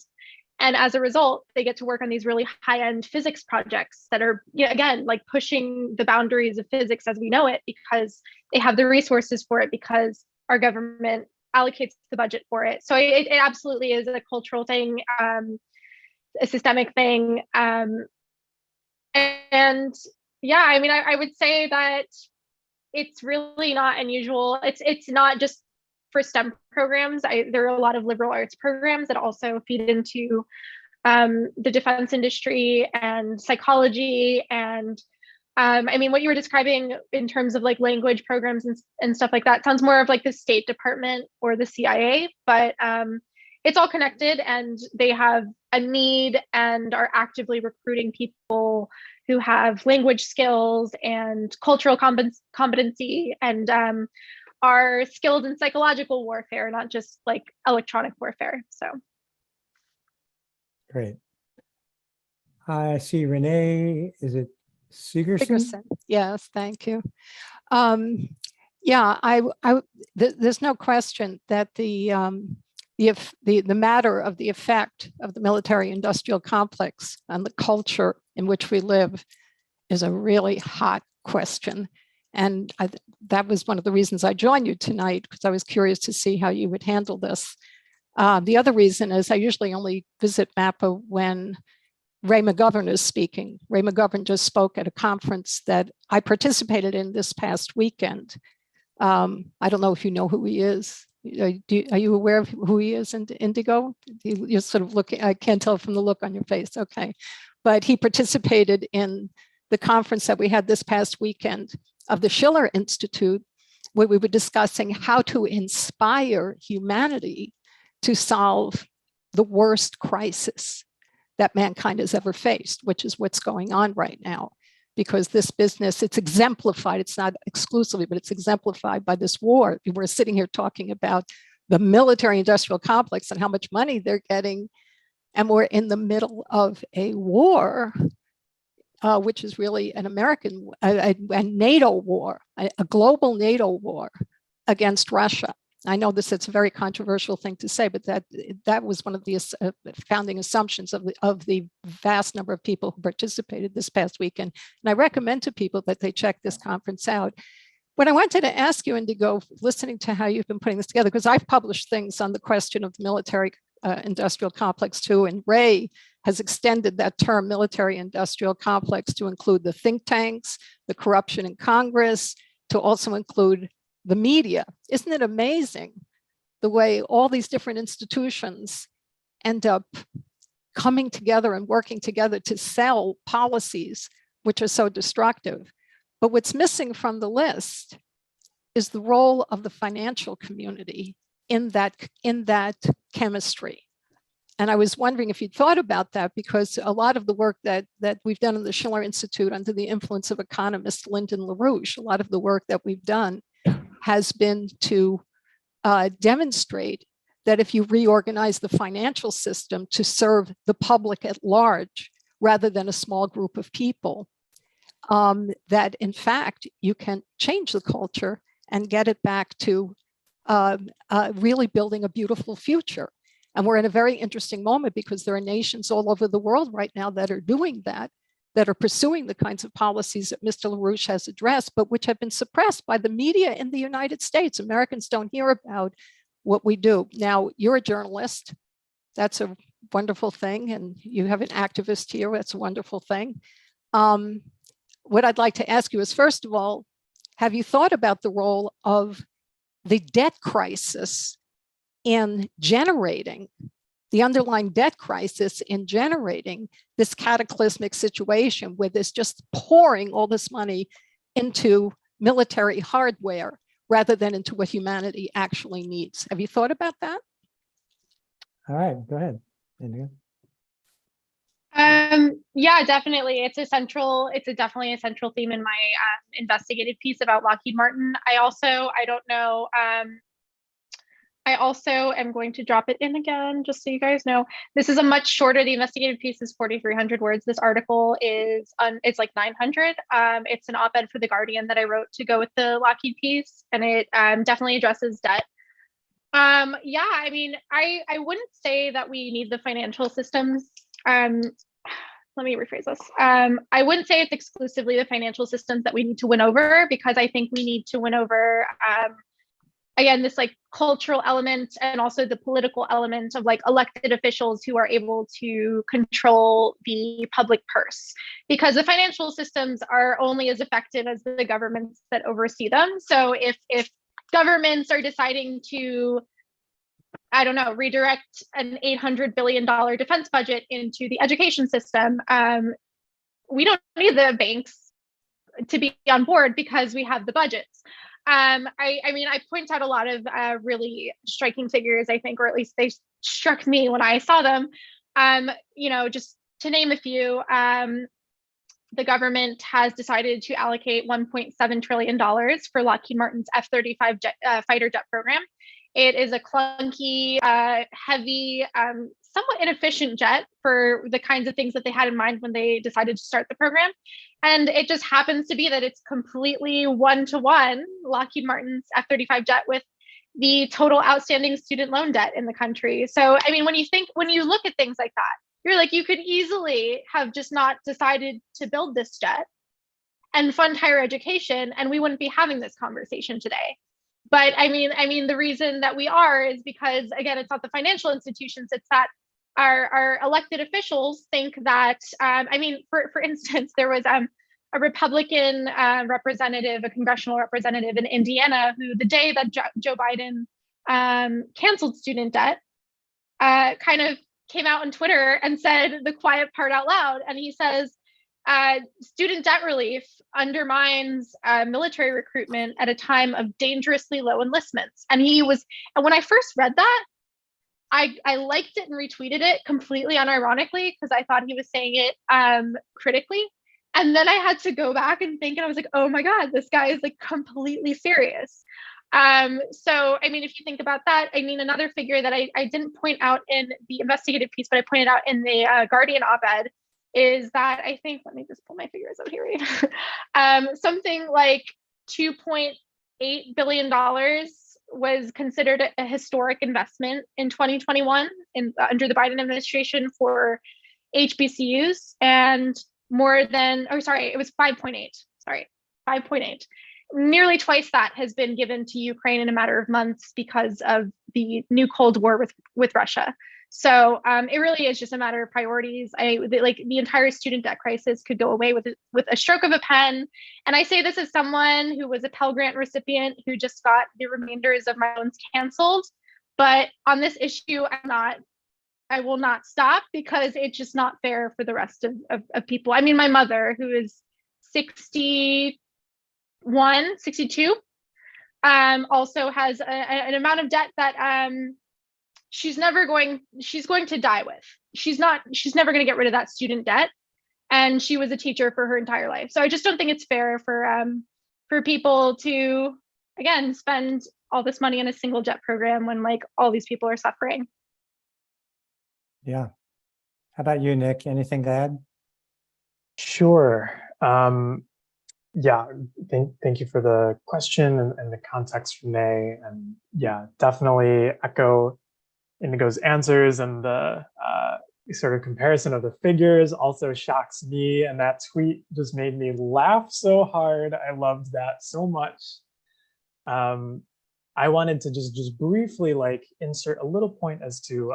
And as a result, they get to work on these really high-end physics projects that are, again, like pushing the boundaries of physics as we know it, because they have the resources for it, because our government allocates the budget for it. So it absolutely is a cultural thing, a systemic thing. And yeah, I mean, I would say that it's really not unusual. It's not just for STEM programs. There are a lot of liberal arts programs that also feed into the defense industry and psychology. And I mean, what you were describing in terms of like language programs and stuff like that sounds more of like the State Department or the CIA, but it's all connected, and they have a need and are actively recruiting people who have language skills and cultural competency and are skilled in psychological warfare, not just like electronic warfare. So. Great. I see Renee, is it Sigerson? Sigerson. Yes, thank you. Yeah, there's no question that the matter of the effect of the military-industrial complex on the culture in which we live is a really hot question. And that was one of the reasons I joined you tonight, because I was curious to see how you would handle this. The other reason is I usually only visit MAPA when Ray McGovern is speaking. Ray McGovern just spoke at a conference that I participated in this past weekend. I don't know if you know who he is. Are you aware of who he is, Indigo? You're sort of looking, I can't tell from the look on your face. Okay. but he participated in the conference that we had this past weekend of the Schiller Institute, where we were discussing how to inspire humanity to solve the worst crisis that mankind has ever faced, which is what's going on right now. Because this business, it's exemplified, it's not exclusively, but it's exemplified by this war. We're sitting here talking about the military industrial complex and how much money they're getting. And we're in the middle of a war, which is really an American, a NATO war, a global NATO war against Russia. I know it's a very controversial thing to say, but that was one of the founding assumptions of the vast number of people who participated this past weekend. And I recommend to people that they check this conference out. What I wanted to ask you, Indigo, listening to how you've been putting this together, because I've published things on the question of the military industrial complex too, and Ray has extended that term military industrial complex to include the think tanks, the corruption in Congress, to also include the media. Isn't it amazing the way all these different institutions end up coming together and working together to sell policies which are so destructive? But what's missing from the list is the role of the financial community in that chemistry. And I was wondering if you'd thought about that, because a lot of the work that we've done in the Schiller Institute under the influence of economist Lyndon LaRouche, a lot of the work that we've done has been to demonstrate that if you reorganize the financial system to serve the public at large, rather than a small group of people, that in fact, you can change the culture and get it back to really building a beautiful future. And we're in a very interesting moment because there are nations all over the world right now that are doing that are pursuing the kinds of policies that Mr. LaRouche has addressed, but which have been suppressed by the media in the United States. Americans don't hear about what we do. Now, you're a journalist. That's a wonderful thing. And you have an activist here. That's a wonderful thing. What I'd like to ask you is, first of all, have you thought about the role of the debt crisis in generating the underlying debt crisis in generating this cataclysmic situation where there's just pouring all this money into military hardware rather than into what humanity actually needs? Have you thought about that? All right, go ahead, Indigo. Yeah, definitely. It's definitely a central theme in my investigative piece about Lockheed Martin. I also am going to drop it in again, just so you guys know. This is a much shorter. The investigative piece is 4,300 words. This article is it's like 900. It's an op-ed for The Guardian that I wrote to go with the Lockheed piece, and it definitely addresses debt. Yeah, I mean, I wouldn't say that we need the financial systems. Let me rephrase this. I wouldn't say it's exclusively the financial systems that we need to win over, because I think we need to win over again, this like cultural element and also the political element of like elected officials who are able to control the public purse, because the financial systems are only as effective as the governments that oversee them. So if governments are deciding to, I don't know, redirect an $800 billion defense budget into the education system, we don't need the banks to be on board because we have the budgets. I mean, I point out a lot of really striking figures, I think, or at least they struck me when I saw them. You know, just to name a few, the government has decided to allocate $1.7 trillion for Lockheed Martin's F-35 fighter jet program. It is a clunky, heavy, somewhat inefficient jet for the kinds of things that they had in mind when they decided to start the program. And it just happens to be that it's completely one-to-one Lockheed Martin's F-35 jet with the total outstanding student loan debt in the country. So, I mean, when you look at things like that, you're like, you could easily have just not decided to build this jet and fund higher education, and we wouldn't be having this conversation today. But I mean, the reason that we are is because, again, it's not the financial institutions, it's that our elected officials think that, I mean, for instance, there was a Republican representative, a congressional representative in Indiana, who the day that Joe Biden canceled student debt, kind of came out on Twitter and said the quiet part out loud. And he says, student debt relief undermines military recruitment at a time of dangerously low enlistments. And when I first read that, I liked it and retweeted it completely unironically because I thought he was saying it critically. And then I had to go back and think, and I was like, oh my God, this guy is like completely serious. So, I mean, if you think about that, I mean, another figure that I didn't point out in the investigative piece, but I pointed out in the Guardian op-ed is that I think, let me just pull my figures out here, right? Something like $2.8 billion was considered a historic investment in 2021 under the Biden administration for HBCUs, and it was 5.8. Nearly twice that has been given to Ukraine in a matter of months because of the new Cold War with Russia. So it really is just a matter of priorities. The entire student debt crisis could go away with a stroke of a pen. And I say this as someone who was a Pell Grant recipient who just got the remainders of my loans canceled. But on this issue, I will not stop because it's just not fair for the rest of people. I mean, my mother, who is 62, also has an amount of debt that she's going to die with. She's never going to get rid of that student debt. And she was a teacher for her entire life. So I just don't think it's fair for people to, again, spend all this money on a single jet program when like all these people are suffering. Yeah. How about you, Nick? Anything to add? Sure. Yeah, thank you for the question and the context, Renee. And yeah, definitely echo Indigo's answers, and the sort of comparison of the figures also shocks me. And that tweet just made me laugh so hard. I loved that so much. I wanted to just briefly like insert a little point as to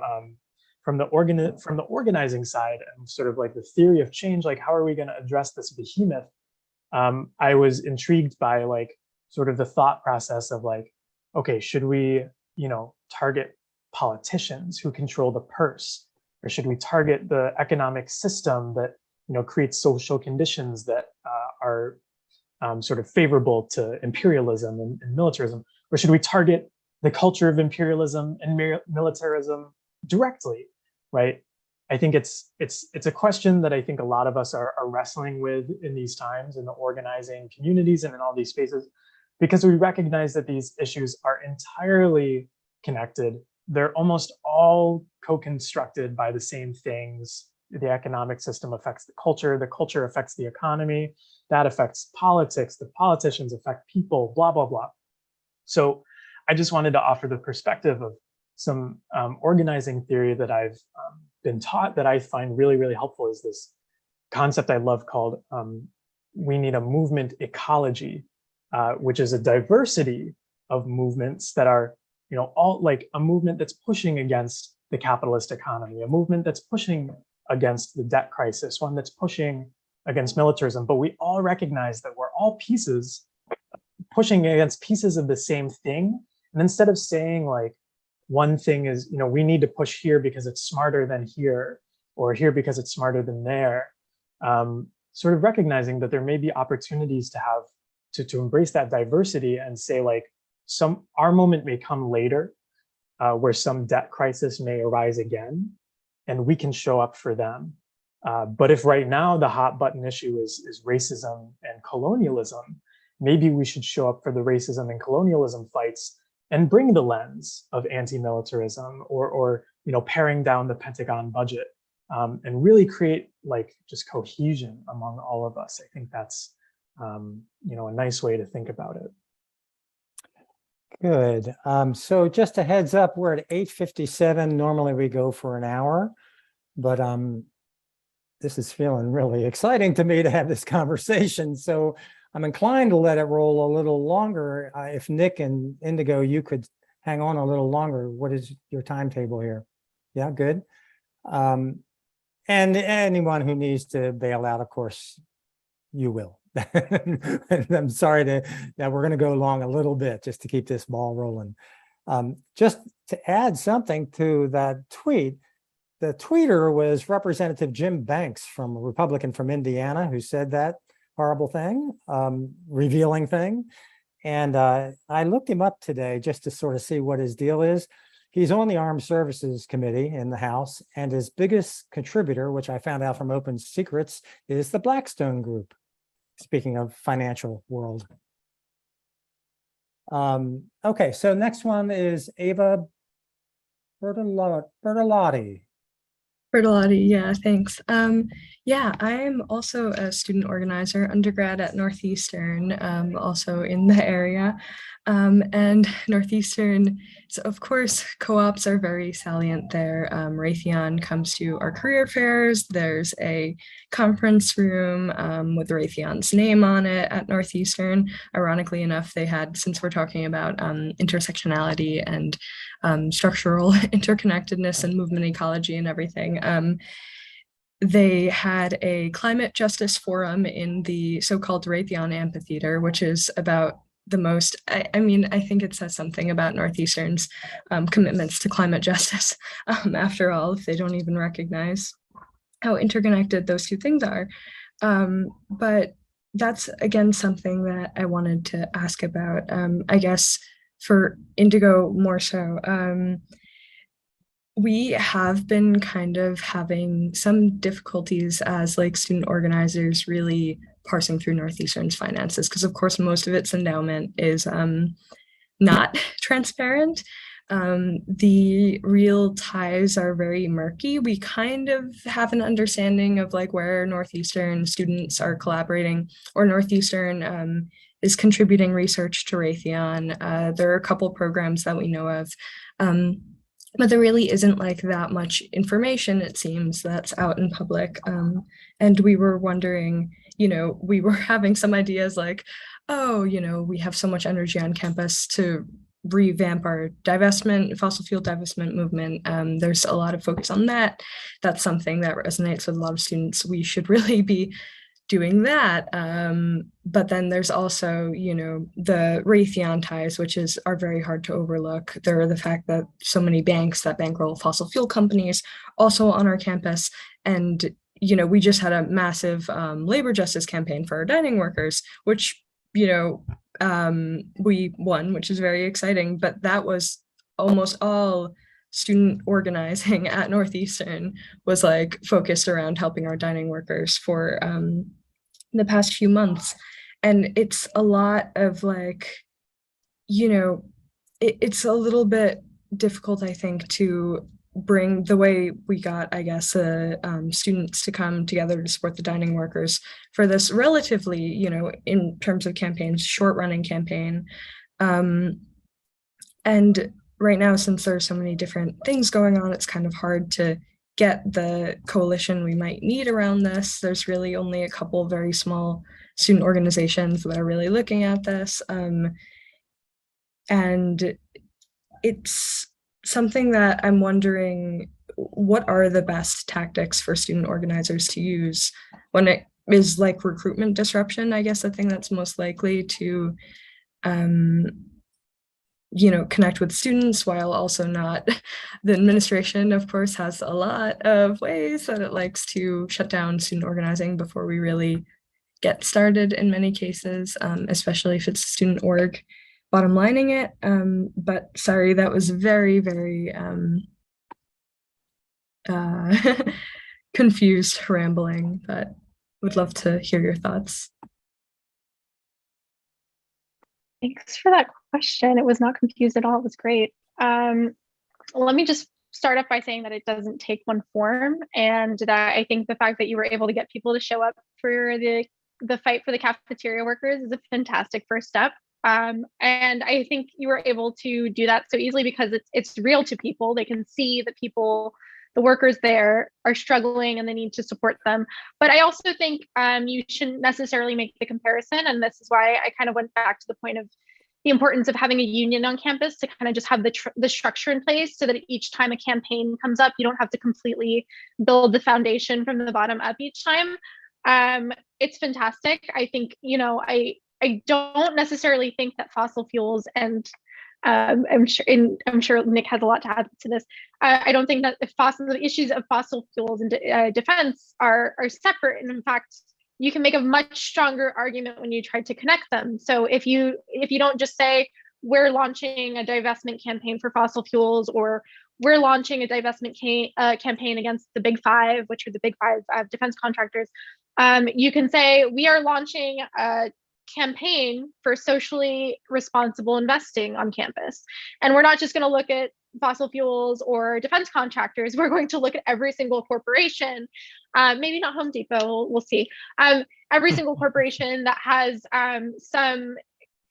from the organizing side and sort of like the theory of change, like how are we going to address this behemoth? I was intrigued by like sort of the thought process of like, okay, should we, target politicians who control the purse, or should we target the economic system that, creates social conditions that are sort of favorable to imperialism and militarism, or should we target the culture of imperialism and militarism directly, right? I think it's a question that I think a lot of us are wrestling with in these times in the organizing communities and in all these spaces, because we recognize that these issues are entirely connected. They're almost all co-constructed by the same things. The economic system affects the culture affects the economy, that affects politics, the politicians affect people, blah, blah, blah. So I just wanted to offer the perspective of some organizing theory that I've been taught that I find really, really helpful, is this concept I love called we need a movement ecology, which is a diversity of movements that are, all like a movement that's pushing against the capitalist economy, a movement that's pushing against the debt crisis, one that's pushing against militarism. But we all recognize that we're all pieces pushing against pieces of the same thing. And instead of saying like, one thing is, we need to push here because it's smarter than here, or here because it's smarter than there. Sort of recognizing that there may be opportunities to have to embrace that diversity and say like, our moment may come later where some debt crisis may arise again, and we can show up for them. But if right now the hot button issue is racism and colonialism, maybe we should show up for the racism and colonialism fights and bring the lens of anti-militarism or paring down the Pentagon budget, and really create like just cohesion among all of us. I think that's a nice way to think about it. Good. So just a heads up, we're at 8:57. Normally we go for an hour, but this is feeling really exciting to me to have this conversation. So I'm inclined to let it roll a little longer. If Nick and Indigo, you could hang on a little longer. What is your timetable here? Yeah, good. And anyone who needs to bail out, of course, you will. I'm sorry that we're going to go along a little bit just to keep this ball rolling. Just to add something to that tweet, the tweeter was Representative Jim Banks, from a Republican from Indiana, who said that horrible thing, revealing thing. And I looked him up today just to sort of see what his deal is. He's on the Armed Services Committee in the House, and his biggest contributor, which I found out from Open Secrets, is the Blackstone Group. Speaking of financial world. Okay, so next one is Ava Bertolotti. Bertolotti, yeah, thanks. Yeah, I'm also a student organizer, undergrad at Northeastern, also in the area. And Northeastern, so of course, co-ops are very salient there. Raytheon comes to our career fairs. There's a conference room with Raytheon's name on it at Northeastern. Ironically enough, they had, since we're talking about intersectionality and structural interconnectedness and movement ecology and everything, they had a climate justice forum in the so-called Raytheon Amphitheater, which is about the most, I mean, I think it says something about Northeastern's commitments to climate justice. After all, if they don't even recognize how interconnected those two things are. But that's, again, something that I wanted to ask about, I guess, for Indigo more so. We have been kind of having some difficulties as like student organizers really parsing through Northeastern's finances, because of course most of its endowment is not transparent. The real ties are very murky. We kind of have an understanding of like where Northeastern students are collaborating, or Northeastern is contributing research to Raytheon. There are a couple programs that we know of. But there really isn't like that much information, it seems, that's out in public. And we were wondering, you know, we were having some ideas like, oh, you know, we have so much energy on campus to revamp our divestment, fossil fuel divestment movement. There's a lot of focus on that. That's something that resonates with a lot of students. We should really be doing that. But then there's also, you know, the Raytheon ties, which are very hard to overlook. There are the fact that so many banks that bankroll fossil fuel companies also on our campus. And, you know, we just had a massive labor justice campaign for our dining workers, which, you know, we won, which is very exciting, but that was almost all student organizing at Northeastern was like focused around helping our dining workers for the past few months. And it's a lot of like, you know, it's a little bit difficult, I think, to bring the way we got, I guess, students to come together to support the dining workers for this relatively, you know, in terms of campaigns, short running campaign. And right now, since there's so many different things going on, it's kind of hard to get the coalition we might need around this. There's really only a couple very small student organizations that are really looking at this. And it's something that I'm wondering, what are the best tactics for student organizers to use when it is like recruitment disruption, I guess, the thing that's most likely to you know, connect with students while also not, the administration, of course, has a lot of ways that it likes to shut down student organizing before we really get started in many cases, especially if it's student org bottom lining it. But sorry, that was very, very confused rambling, but would love to hear your thoughts. Thanks for that question. It was not confused at all. It was great. Let me just start off by saying that it doesn't take one form, and that I think the fact that you were able to get people to show up for the fight for the cafeteria workers is a fantastic first step. And I think you were able to do that so easily because it's real to people. They can see that the workers there are struggling and they need to support them. But I also think you shouldn't necessarily make the comparison. And this is why I kind of went back to the point of the importance of having a union on campus to kind of just have the structure in place so that each time a campaign comes up, you don't have to completely build the foundation from the bottom up each time. It's fantastic. I think, you know, I don't necessarily think that fossil fuels and I'm sure Nick has a lot to add to this. I don't think that the issues of fossil fuels and defense are separate, and in fact, you can make a much stronger argument when you try to connect them. So if you don't just say we're launching a divestment campaign for fossil fuels, or we're launching a divestment campaign against the big five, which are the big five defense contractors, you can say we are launching a campaign for socially responsible investing on campus. And we're not just going to look at fossil fuels or defense contractors. We're going to look at every single corporation, maybe not Home Depot, we'll see. Every single corporation that has some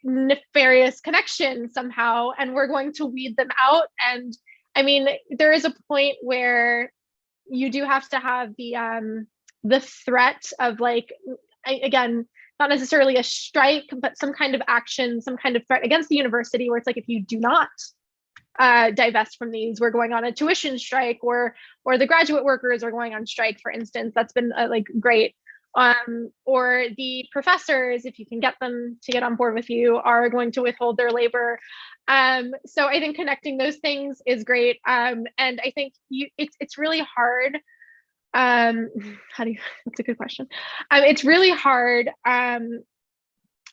nefarious connection somehow, and we're going to weed them out. And I mean, there is a point where you do have to have the threat of, like, again, not necessarily a strike, but some kind of action, some kind of threat against the university, where it's like, if you do not divest from these, we're going on a tuition strike, or the graduate workers are going on strike, for instance. That's been like great. Or the professors, if you can get them to get on board with you, are going to withhold their labor. So I think connecting those things is great. And I think it's really hard. That's a good question. It's really hard.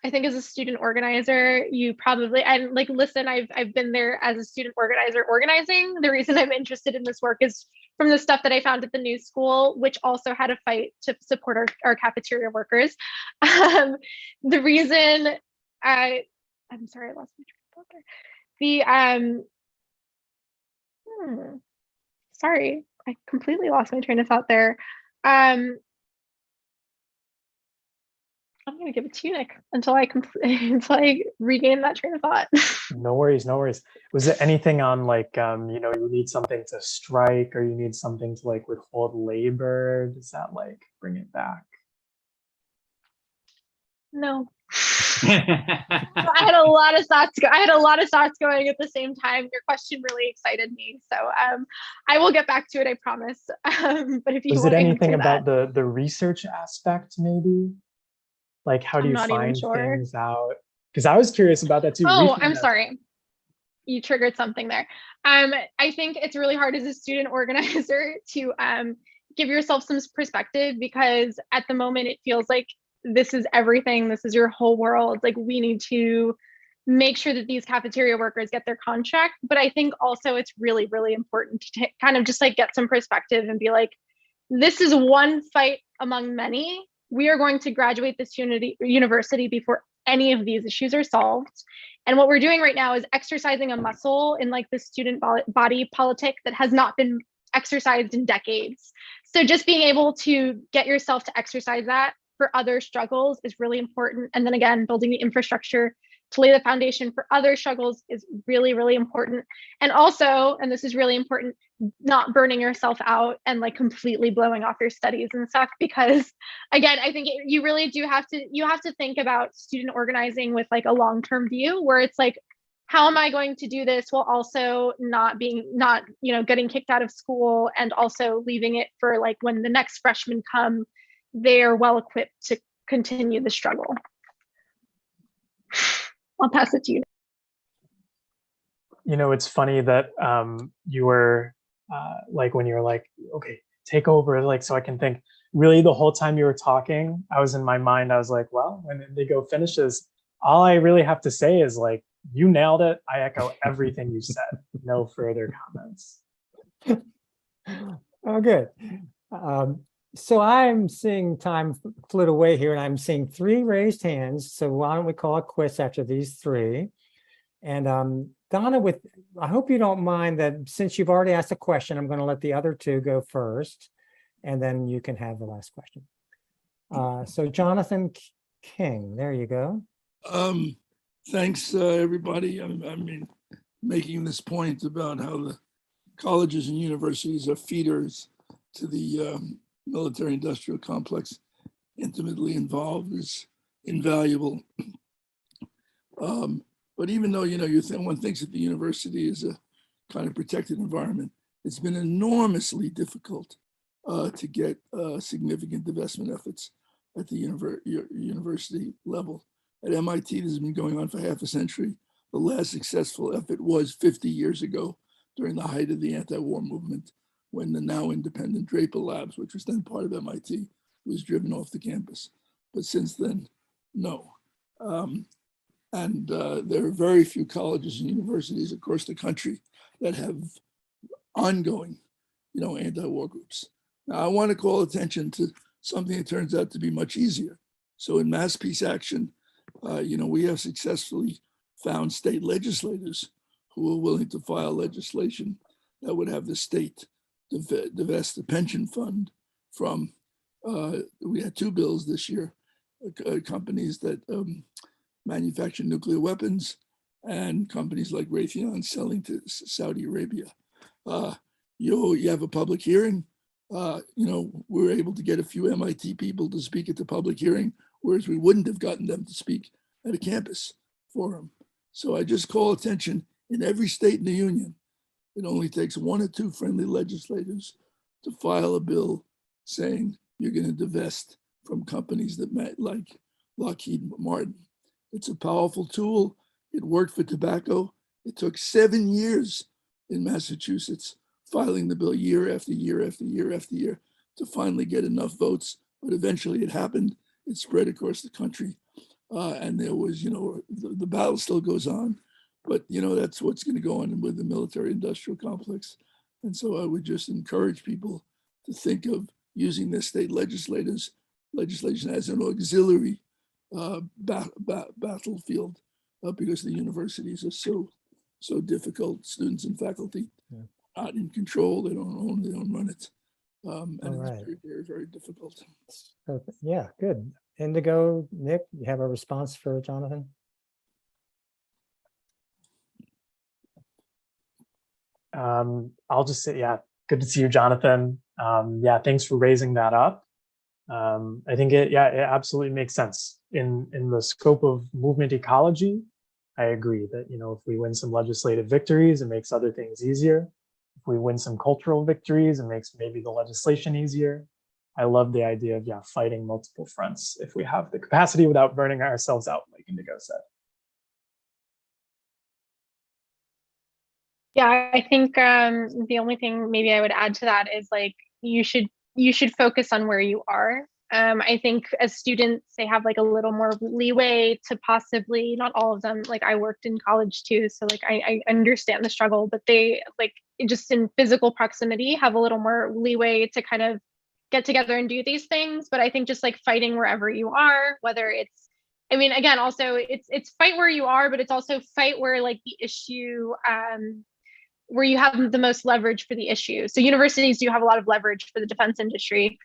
I think as a student organizer, you probably, and like, listen, I've been there as a student organizer organizing. The reason I'm interested in this work is from the stuff that I found at the New School, which also had a fight to support our cafeteria workers. The reason I'm sorry, I lost my train of thought there. Sorry, I completely lost my train of thought there. I'm going to give it to you, Nick, until I regain that train of thought. No worries, no worries. Was it anything on, like, you need something to strike, or you need something to, like, withhold labor? Does that, like, bring it back? No. I had a lot of thoughts. I had a lot of thoughts going at the same time. Your question really excited me, so I will get back to it, I promise. But if you was want it to anything answer about the research aspect, maybe? Like, how do I'm you not even find sure. things out? Because I was curious about that too. Oh, I'm sorry. You triggered something there. I think it's really hard as a student organizer to give yourself some perspective, because at the moment it feels like this is everything. This is your whole world. Like, we need to make sure that these cafeteria workers get their contract. But I think also it's really, really important to kind of just like get some perspective and be like, this is one fight among many. We are going to graduate this university before any of these issues are solved. And what we're doing right now is exercising a muscle in, like, the student body politic that has not been exercised in decades. So just being able to get yourself to exercise that for other struggles is really important. And then again, building the infrastructure to lay the foundation for other struggles is really, really important. And also, and this is really important, not burning yourself out and, like, completely blowing off your studies and stuff, because again, I think you really do have to think about student organizing with, like, a long-term view, where it's like, how am I going to do this while also not getting kicked out of school, and also leaving it for, like, when the next freshmen come, they're well equipped to continue the struggle. I'll pass it to you. It's funny that you were like, when you're like, okay, take over, like, so I can think. Really, the whole time you were talking, I was in my mind, I was like, well, when Indigo finishes, all I really have to say is, like, you nailed it. I echo everything you said. No further comments. Oh, good. So I'm seeing time flit away here, and I'm seeing 3 raised hands. So why don't we call it quits after these 3? And Donna, I hope you don't mind that since you've already asked a question, I'm going to let the other 2 go first, and then you can have the last question. So Jonathan King, there you go. Thanks, everybody. I mean, making this point about how the colleges and universities are feeders to the military industrial complex, intimately involved, is invaluable. But even though, one thinks that the university is a kind of protected environment, it's been enormously difficult to get significant divestment efforts at the university level. At MIT, this has been going on for half a century. the last successful effort was 50 years ago during the height of the anti-war movement, when the now independent Draper Labs, which was then part of MIT, was driven off the campus. But since then, no. There are very few colleges and universities across the country that have ongoing, anti-war groups. Now, I want to call attention to something that turns out to be much easier. So in mass peace action, we have successfully found state legislators who are willing to file legislation that would have the state divest the pension fund from, we had 2 bills this year, companies that manufacture nuclear weapons and companies like Raytheon selling to Saudi Arabia. You have a public hearing. We're able to get a few MIT people to speak at the public hearing, whereas we wouldn't have gotten them to speak at a campus forum. So I just call attention, in every state in the union, it only takes 1 or 2 friendly legislators to file a bill saying you're going to divest from companies that like Lockheed Martin. It's a powerful tool. It worked for tobacco. It took 7 years in Massachusetts, filing the bill year after year after year after year to finally get enough votes. But eventually it happened. It spread across the country. And there was, the battle still goes on. But, that's what's going to go on with the military industrial complex. And so I would just encourage people to think of using their state legislation as an auxiliary battlefield, because the universities are so difficult. Students and faculty not in control. They don't own. They don't run it, and it's very, very, very difficult. So, yeah, good. Indigo, Nick, you have a response for Jonathan? I'll just say, yeah, good to see you, Jonathan. Yeah, thanks for raising that up. I think it absolutely makes sense. In the scope of movement ecology, I agree that, if we win some legislative victories, it makes other things easier. If we win some cultural victories, it makes maybe the legislation easier. I love the idea of, fighting multiple fronts if we have the capacity without burning ourselves out, like Indigo said. Yeah, I think the only thing maybe I would add to that is like you should focus on where you are. I think as students, they have like a little more leeway to possibly, not all of them, like I worked in college too, so like I understand the struggle, but they like just in physical proximity have a little more leeway to kind of get together and do these things. But I think just like fighting wherever you are, whether it's, I mean, again, also it's fight where you are, but it's also fight where like the issue, where you have the most leverage for the issue. So universities do have a lot of leverage for the defense industry.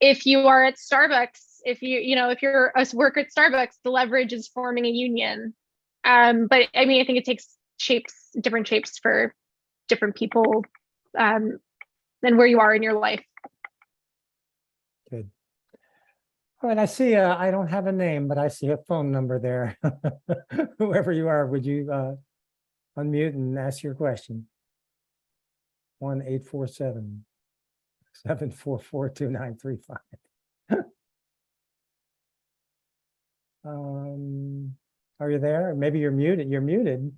If you are at Starbucks, if you're a worker at Starbucks, the leverage is forming a union. But I mean, I think it takes different shapes for different people, than where you are in your life. Good. All right, I see, I don't have a name, but I see a phone number there. Whoever you are, would you unmute and ask your question? 1-847-744-2935. Are you there? Maybe you're muted. You're muted.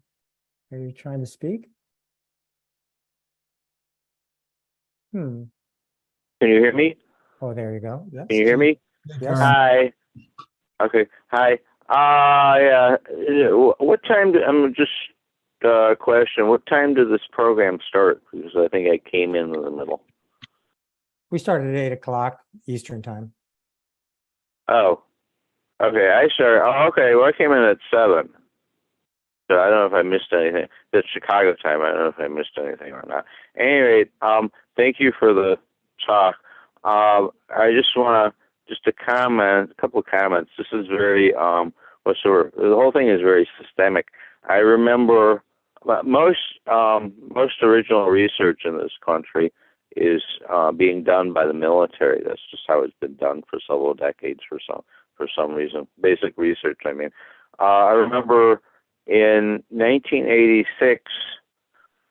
Are you trying to speak? Can you hear me? Oh, there you go. Yes. Can you hear me? Yes. Hi. Okay. Hi. Yeah. What time? I'm just question. What time did this program start? Because I think I came in the middle. We started at 8 o'clock Eastern time. Oh. Okay. I started. Oh, okay. Well, I came in at 7. So I don't know if I missed anything. That's Chicago time. I don't know if I missed anything or not. Anyway, thank you for the talk. I just want to comment, a couple of comments. This is very, the whole thing is very systemic. I remember most original research in this country is being done by the military. That's just how it's been done for several decades for some reason. Basic research, I mean. I remember in 1986,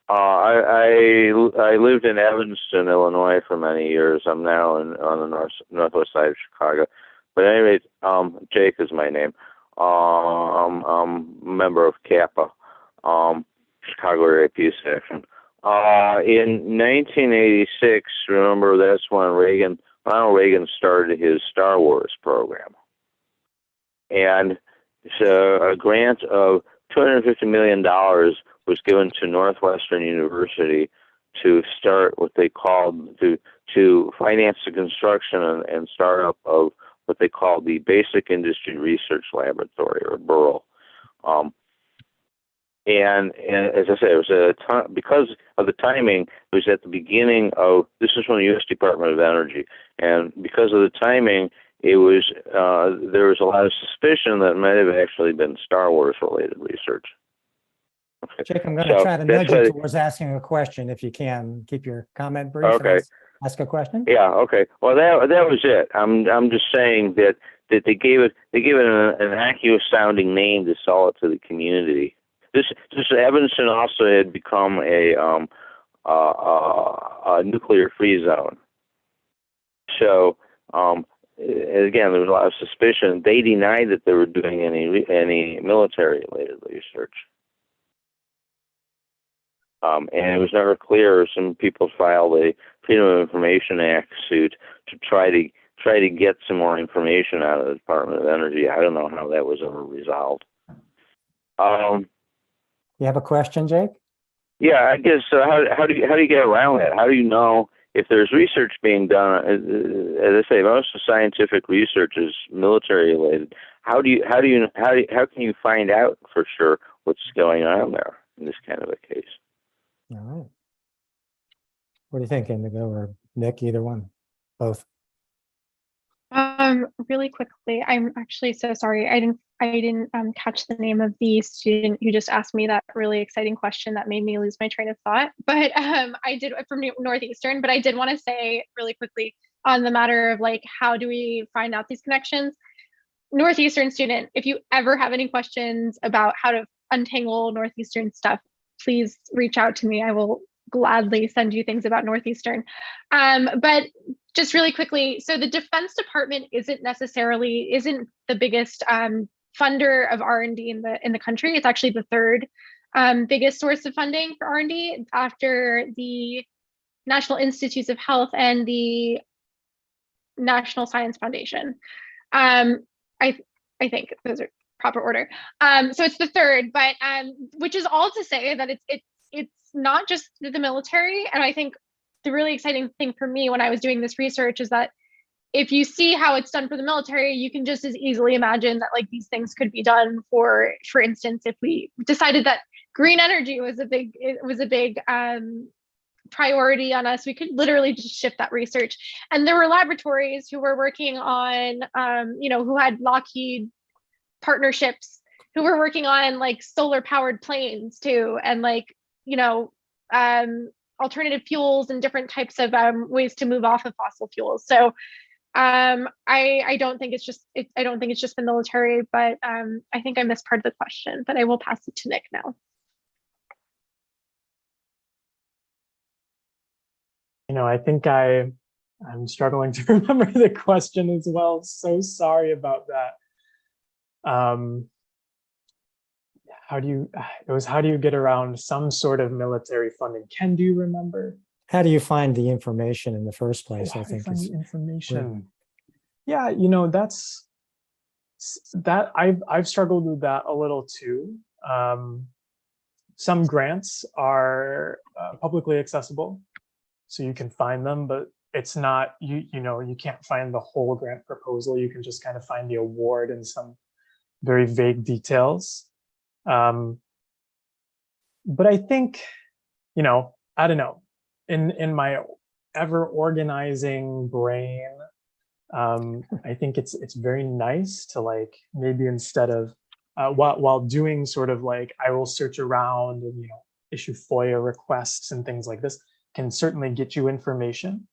I lived in Evanston, Illinois for many years. I'm now on the northwest side of Chicago. But anyway, Jake is my name. I'm a member of Kappa. Chicago area peace action. In 1986, remember that's when Ronald Reagan started his Star Wars program. And so a grant of $250 million was given to Northwestern University to start what they called to finance the construction and startup of what they called the Basic Industry Research Laboratory, or BURL. And as I said, it was because of the timing. It was at the beginning of, this is from the U.S. Department of Energy, and because of the timing, it was there was a lot of suspicion that it might have actually been Star Wars related research. Okay. Jake, I'm going to try to nudge you towards asking a question. If you can keep your comment brief. Okay. Ask a question. Yeah. Okay. Well, that was it. I'm just saying that they gave it an accurate sounding name to sell it to the community. This Evanston also had become a nuclear free zone. So again, there was a lot of suspicion. They denied that they were doing any military related research. And it was never clear. Some people filed a Freedom of Information Act suit to try to get some more information out of the Department of Energy. I don't know how that was ever resolved. You have a question, Jake? Yeah, I guess. How do you get around that? How do you know if there's research being done? As I say, most of scientific research is military related. How can you find out for sure what's going on there in this kind of a case? All right. What do you think, Indigo or Nick? Either one, both. Really quickly, I'm actually so sorry. I didn't catch the name of the student who just asked me that really exciting question that made me lose my train of thought. But I did from Northeastern, but I did want to say really quickly on the matter of like, how do we find out these connections? Northeastern student, if you ever have any questions about how to untangle Northeastern stuff, please reach out to me. I will gladly send you things about Northeastern. But just really quickly, so the Defense Department isn't the biggest funder of R&D in the country. It's actually the third biggest source of funding for R&D after the National Institutes of Health and the National Science Foundation. I think those are proper order. So it's the third, but which is all to say that it's not just the military. And I think the really exciting thing for me when I was doing this research is that if you see how it's done for the military, you can just as easily imagine that like these things could be done for instance, if we decided that green energy was a big priority on us, we could literally just shift that research. And there were laboratories who were working on, who had Lockheed partnerships, who were working on like solar powered planes too, and like, alternative fuels and different types of ways to move off of fossil fuels. So I don't think it's just the military, but I think I missed part of the question, but I will pass it to Nick now. I think I'm struggling to remember the question as well. So sorry about that. How do you get around some sort of military funding? Ken, do you remember? How do you find the information in the first place? I think is information. Yeah, that's that I've struggled with that a little too. Some grants are publicly accessible, so you can find them, but it's not you can't find the whole grant proposal. You can just kind of find the award and some very vague details. But I think, I don't know, in my ever organizing brain, I think it's very nice to like, maybe instead of while doing sort of like, I will search around and, issue FOIA requests and things like this can certainly get you information.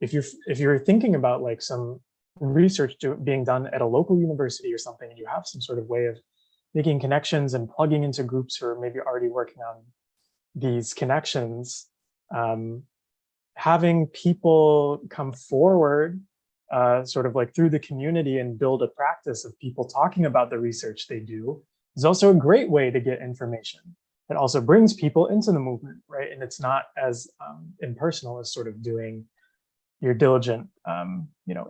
If you're thinking about like some research being done at a local university or something, and you have some sort of way of making connections and plugging into groups who are maybe already working on these connections, having people come forward sort of like through the community and build a practice of people talking about the research they do is also a great way to get information. It also brings people into the movement, right? And it's not as impersonal as sort of doing your diligent,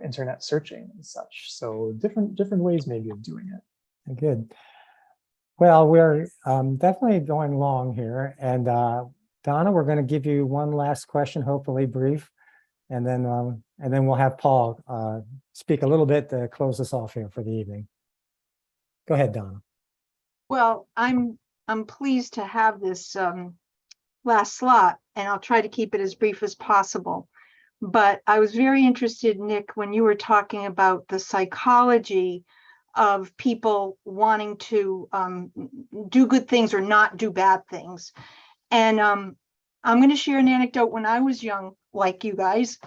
internet searching and such. So different ways maybe of doing it. Good. Well, we're definitely going long here. And Donna, we're going to give you one last question, hopefully brief. And then we'll have Paul speak a little bit to close us off here for the evening. Go ahead, Donna. Well, I'm pleased to have this last slot, and I'll try to keep it as brief as possible. But I was very interested, Nick, when you were talking about the psychology of people wanting to do good things or not do bad things. And I'm going to share an anecdote. When I was young, like you guys,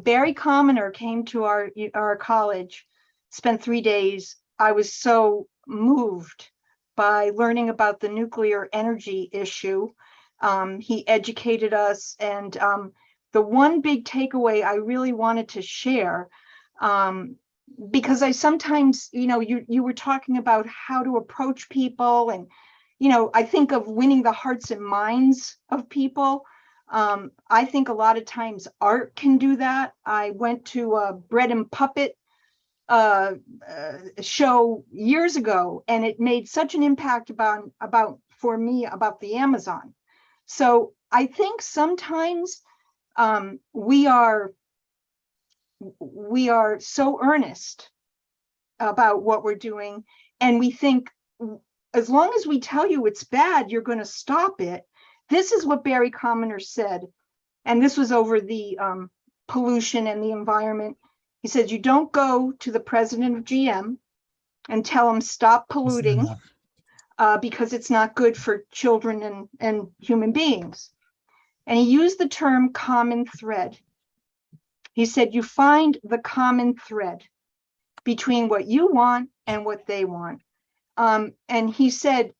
Barry Commoner came to our college, spent 3 days. I was so moved by learning about the nuclear energy issue. He educated us, and the one big takeaway I really wanted to share, because I sometimes, you were talking about how to approach people, and I think of winning the hearts and minds of people. I think a lot of times art can do that. I went to a bread and puppet show years ago, and it made such an impact for me about the Amazon. So I think sometimes we are so earnest about what we're doing, and we think as long as we tell you it's bad, you're going to stop it. This is what Barry Commoner said, and this was over the pollution and the environment. He said, you don't go to the president of GM and tell him stop polluting because it's not good for children and human beings. And he used the term common thread. He said, you find the common thread between what you want and what they want. And he said,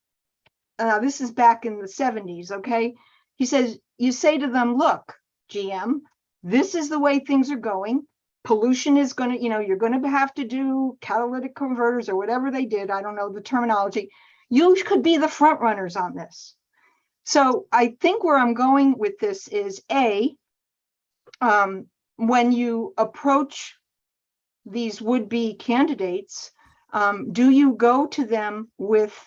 this is back in the 70s, okay? He says, you say to them, look, GM, this is the way things are going. Pollution is going to, you're going to have to do catalytic converters or whatever they did. I don't know the terminology. You could be the front runners on this. So I think where I'm going with this is when you approach these would-be candidates, do you go to them with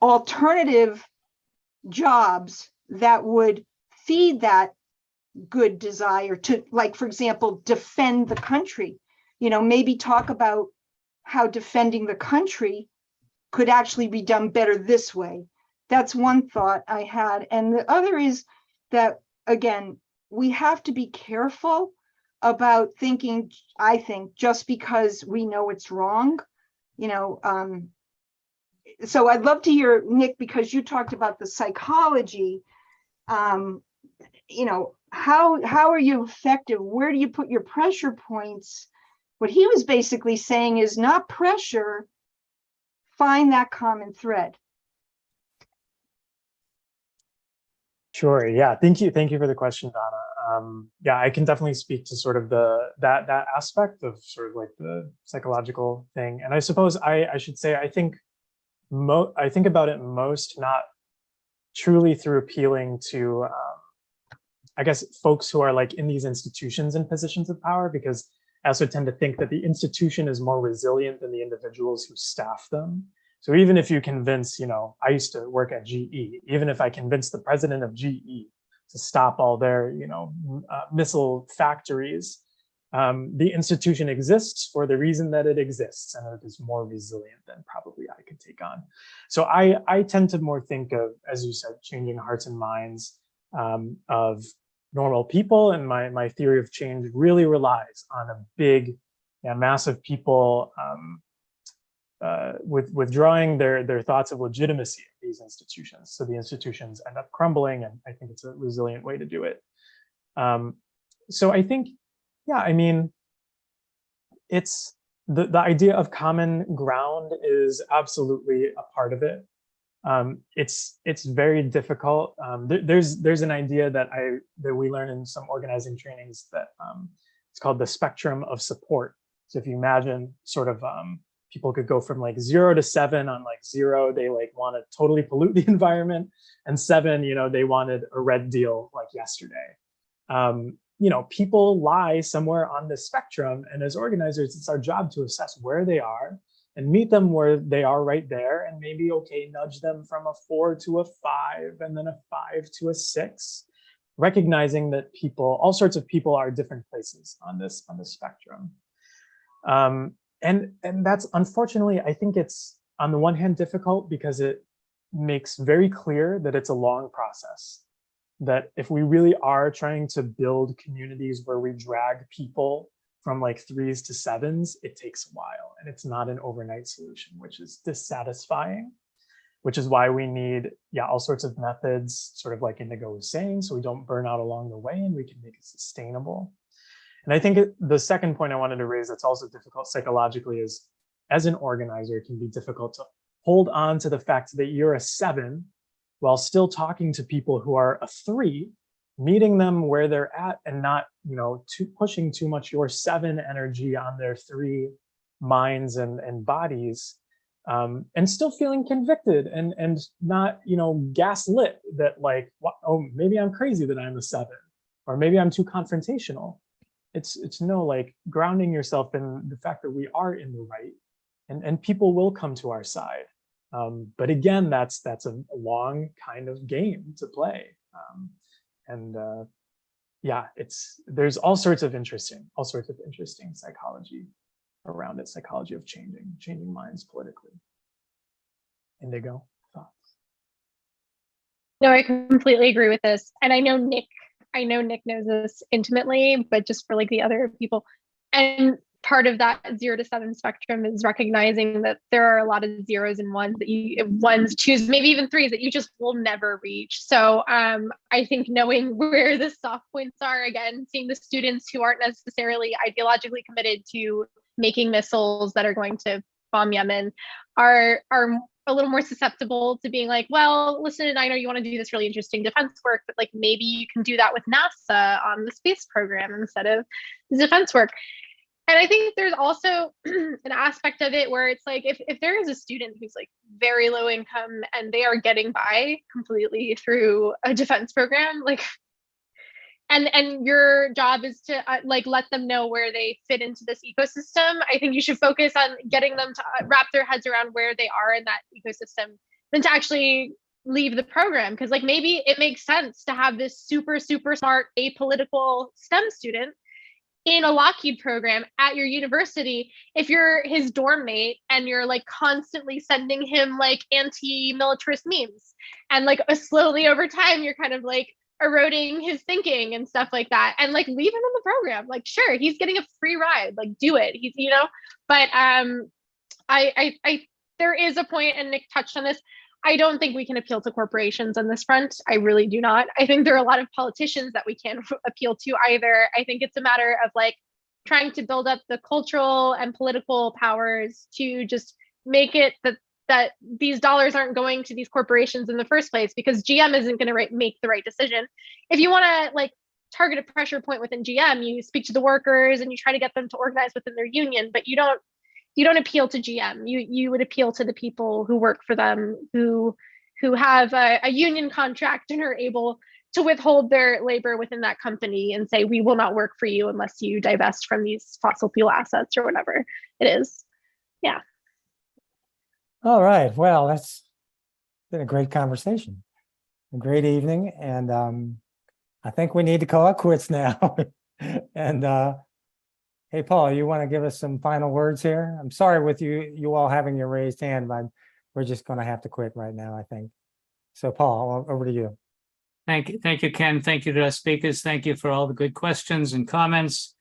alternative jobs that would feed that good desire to, like, for example, defend the country? Maybe talk about how defending the country could actually be done better this way. That's one thought I had. And the other is that, again, we have to be careful about thinking, I think, just because we know it's wrong. So I'd love to hear, Nick, because you talked about the psychology, how are you effective? Where do you put your pressure points? What he was basically saying is not pressure, find that common thread. Sure. Yeah. Thank you for the question, Donna. Yeah, I can definitely speak to sort of that aspect of sort of like the psychological thing. And I suppose I should say, I think about it most not truly through appealing to, I guess, folks who are like in these institutions and positions of power, because I also tend to think that the institution is more resilient than the individuals who staff them. So even if you convince, I used to work at GE, even if I convince the president of GE to stop all their, missile factories, the institution exists for the reason that it exists, and it is more resilient than probably I could take on. So I tend to more think of, as you said, changing hearts and minds of normal people, and my theory of change really relies on a big, massive people withdrawing their thoughts of legitimacy of these institutions. So the institutions end up crumbling, and I think it's a resilient way to do it. So I think, it's the idea of common ground is absolutely a part of it. It's very difficult. There's an idea that we learn in some organizing trainings that it's called the spectrum of support. So if you imagine sort of people could go from like 0 to 7. On like 0, they like want to totally pollute the environment, and 7, they wanted a red deal like yesterday. People lie somewhere on this spectrum, and as organizers, it's our job to assess where they are and meet them where they are right there, and maybe, okay, nudge them from a 4 to a 5, and then a 5 to a 6, recognizing that all sorts of people are different places on this spectrum. And that's, unfortunately, I think it's on the one hand difficult because it makes very clear that it's a long process. That if we really are trying to build communities where we drag people from like 3s to 7s, it takes a while, and it's not an overnight solution, which is dissatisfying, which is why we need, all sorts of methods, sort of like Indigo was saying, so we don't burn out along the way and we can make it sustainable. And I think the second point I wanted to raise that's also difficult psychologically is, as an organizer, it can be difficult to hold on to the fact that you're a 7 while still talking to people who are a 3, meeting them where they're at, and not, pushing too much your 7 energy on their 3 minds and bodies, and still feeling convicted and not, gaslit that like, oh, maybe I'm crazy that I'm a 7, or maybe I'm too confrontational. It's no, like, grounding yourself in the fact that we are in the right, and people will come to our side. But again, that's a long kind of game to play. There's all sorts of interesting psychology around it, psychology of changing minds politically. Indigo, thoughts? No, I completely agree with this. And I know Nick knows this intimately, but just for like the other people. And part of that 0 to 7 spectrum is recognizing that there are a lot of 0s and 1s that you 1s, 2s, maybe even 3s that you just will never reach. So I think knowing where the soft points are, again, seeing the students who aren't necessarily ideologically committed to making missiles that are going to bomb Yemen are a little more susceptible to being like, well, listen, I know you want to do this really interesting defense work, but like maybe you can do that with NASA on the space program instead of the defense work. And I think there's also an aspect of it where it's like, if there is a student who's like very low income and they are getting by completely through a defense program, like, and your job is to like let them know where they fit into this ecosystem, I think you should focus on getting them to wrap their heads around where they are in that ecosystem than to actually leave the program. Because like maybe it makes sense to have this super, super smart apolitical STEM student in a Lockheed program at your university if you're his dorm mate and you're like constantly sending him like anti-militarist memes, and like slowly over time you're kind of like eroding his thinking and stuff like that, and like leave him in the program. Like, sure, he's getting a free ride, like do it. He's, but I there is a point, and Nick touched on this, I don't think we can appeal to corporations on this front. I really do not. I think there are a lot of politicians that we can't appeal to either. I think it's a matter of like trying to build up the cultural and political powers to just make it that these dollars aren't going to these corporations in the first place, because GM isn't going to make the right decision. If you want to like target a pressure point within GM, you speak to the workers and you try to get them to organize within their union, but you don't appeal to GM. You would appeal to the people who work for them, who have a union contract and are able to withhold their labor within that company and say, we will not work for you unless you divest from these fossil fuel assets or whatever it is. Yeah. All right. Well, that's been a great conversation, a great evening. And I think we need to call it quits now. And hey, Paul, you want to give us some final words here? I'm sorry with you all having your raised hand, but we're just going to have to quit right now, I think. So Paul, over to you. Thank you, Ken. Thank you to our speakers. Thank you for all the good questions and comments.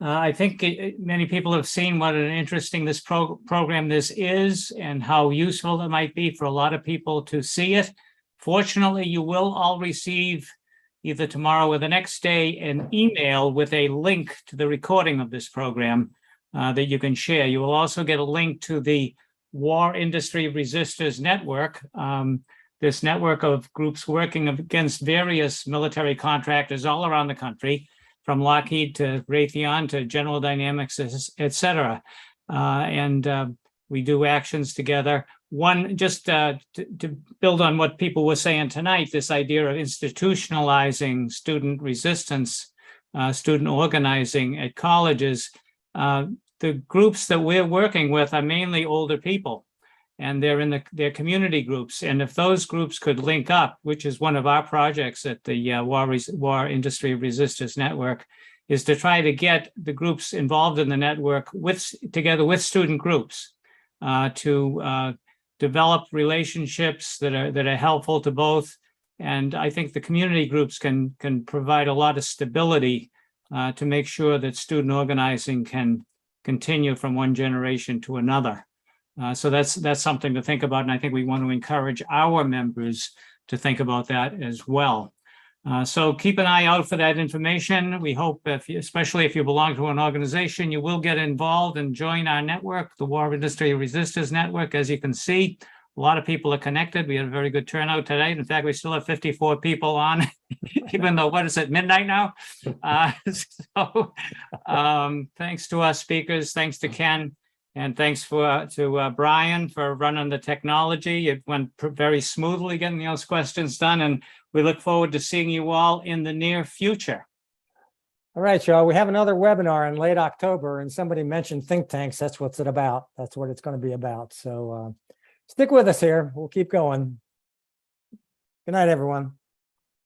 I think many people have seen what an interesting this program this is and how useful it might be for a lot of people to see it. Fortunately, you will all receive either tomorrow or the next day an email with a link to the recording of this program that you can share. You will also get a link to the War Industry Resistors Network, this network of groups working against various military contractors all around the country, from Lockheed to Raytheon to General Dynamics, et cetera. We do actions together. One, just to build on what people were saying tonight, this idea of institutionalizing student resistance, student organizing at colleges. The groups that we're working with are mainly older people, and they're in their community groups. And if those groups could link up, which is one of our projects at the War Industry Resistance Network, is to try to get the groups involved in the network together with student groups to develop relationships that are helpful to both. And I think the community groups can provide a lot of stability to make sure that student organizing can continue from one generation to another. So that's something to think about. And I think we want to encourage our members to think about that as well. So keep an eye out for that information. We hope, especially if you belong to an organization, you will get involved and join our network, the War Industry Resistance Network. As you can see, a lot of people are connected. We had a very good turnout today. In fact, we still have 54 people on, even though, what is it, midnight now? Thanks to our speakers, thanks to Ken, and thanks to Brian for running the technology. It went very smoothly getting those questions done, and we look forward to seeing you all in the near future. All right, y'all, we have another webinar in late October, and somebody mentioned think tanks. That's what's it about. That's what it's going to be about. So stick with us here. We'll keep going. Good night, everyone.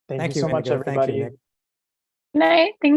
Thank you so much, Indigo. Thank you, everybody. Nick. Good night. Thanks.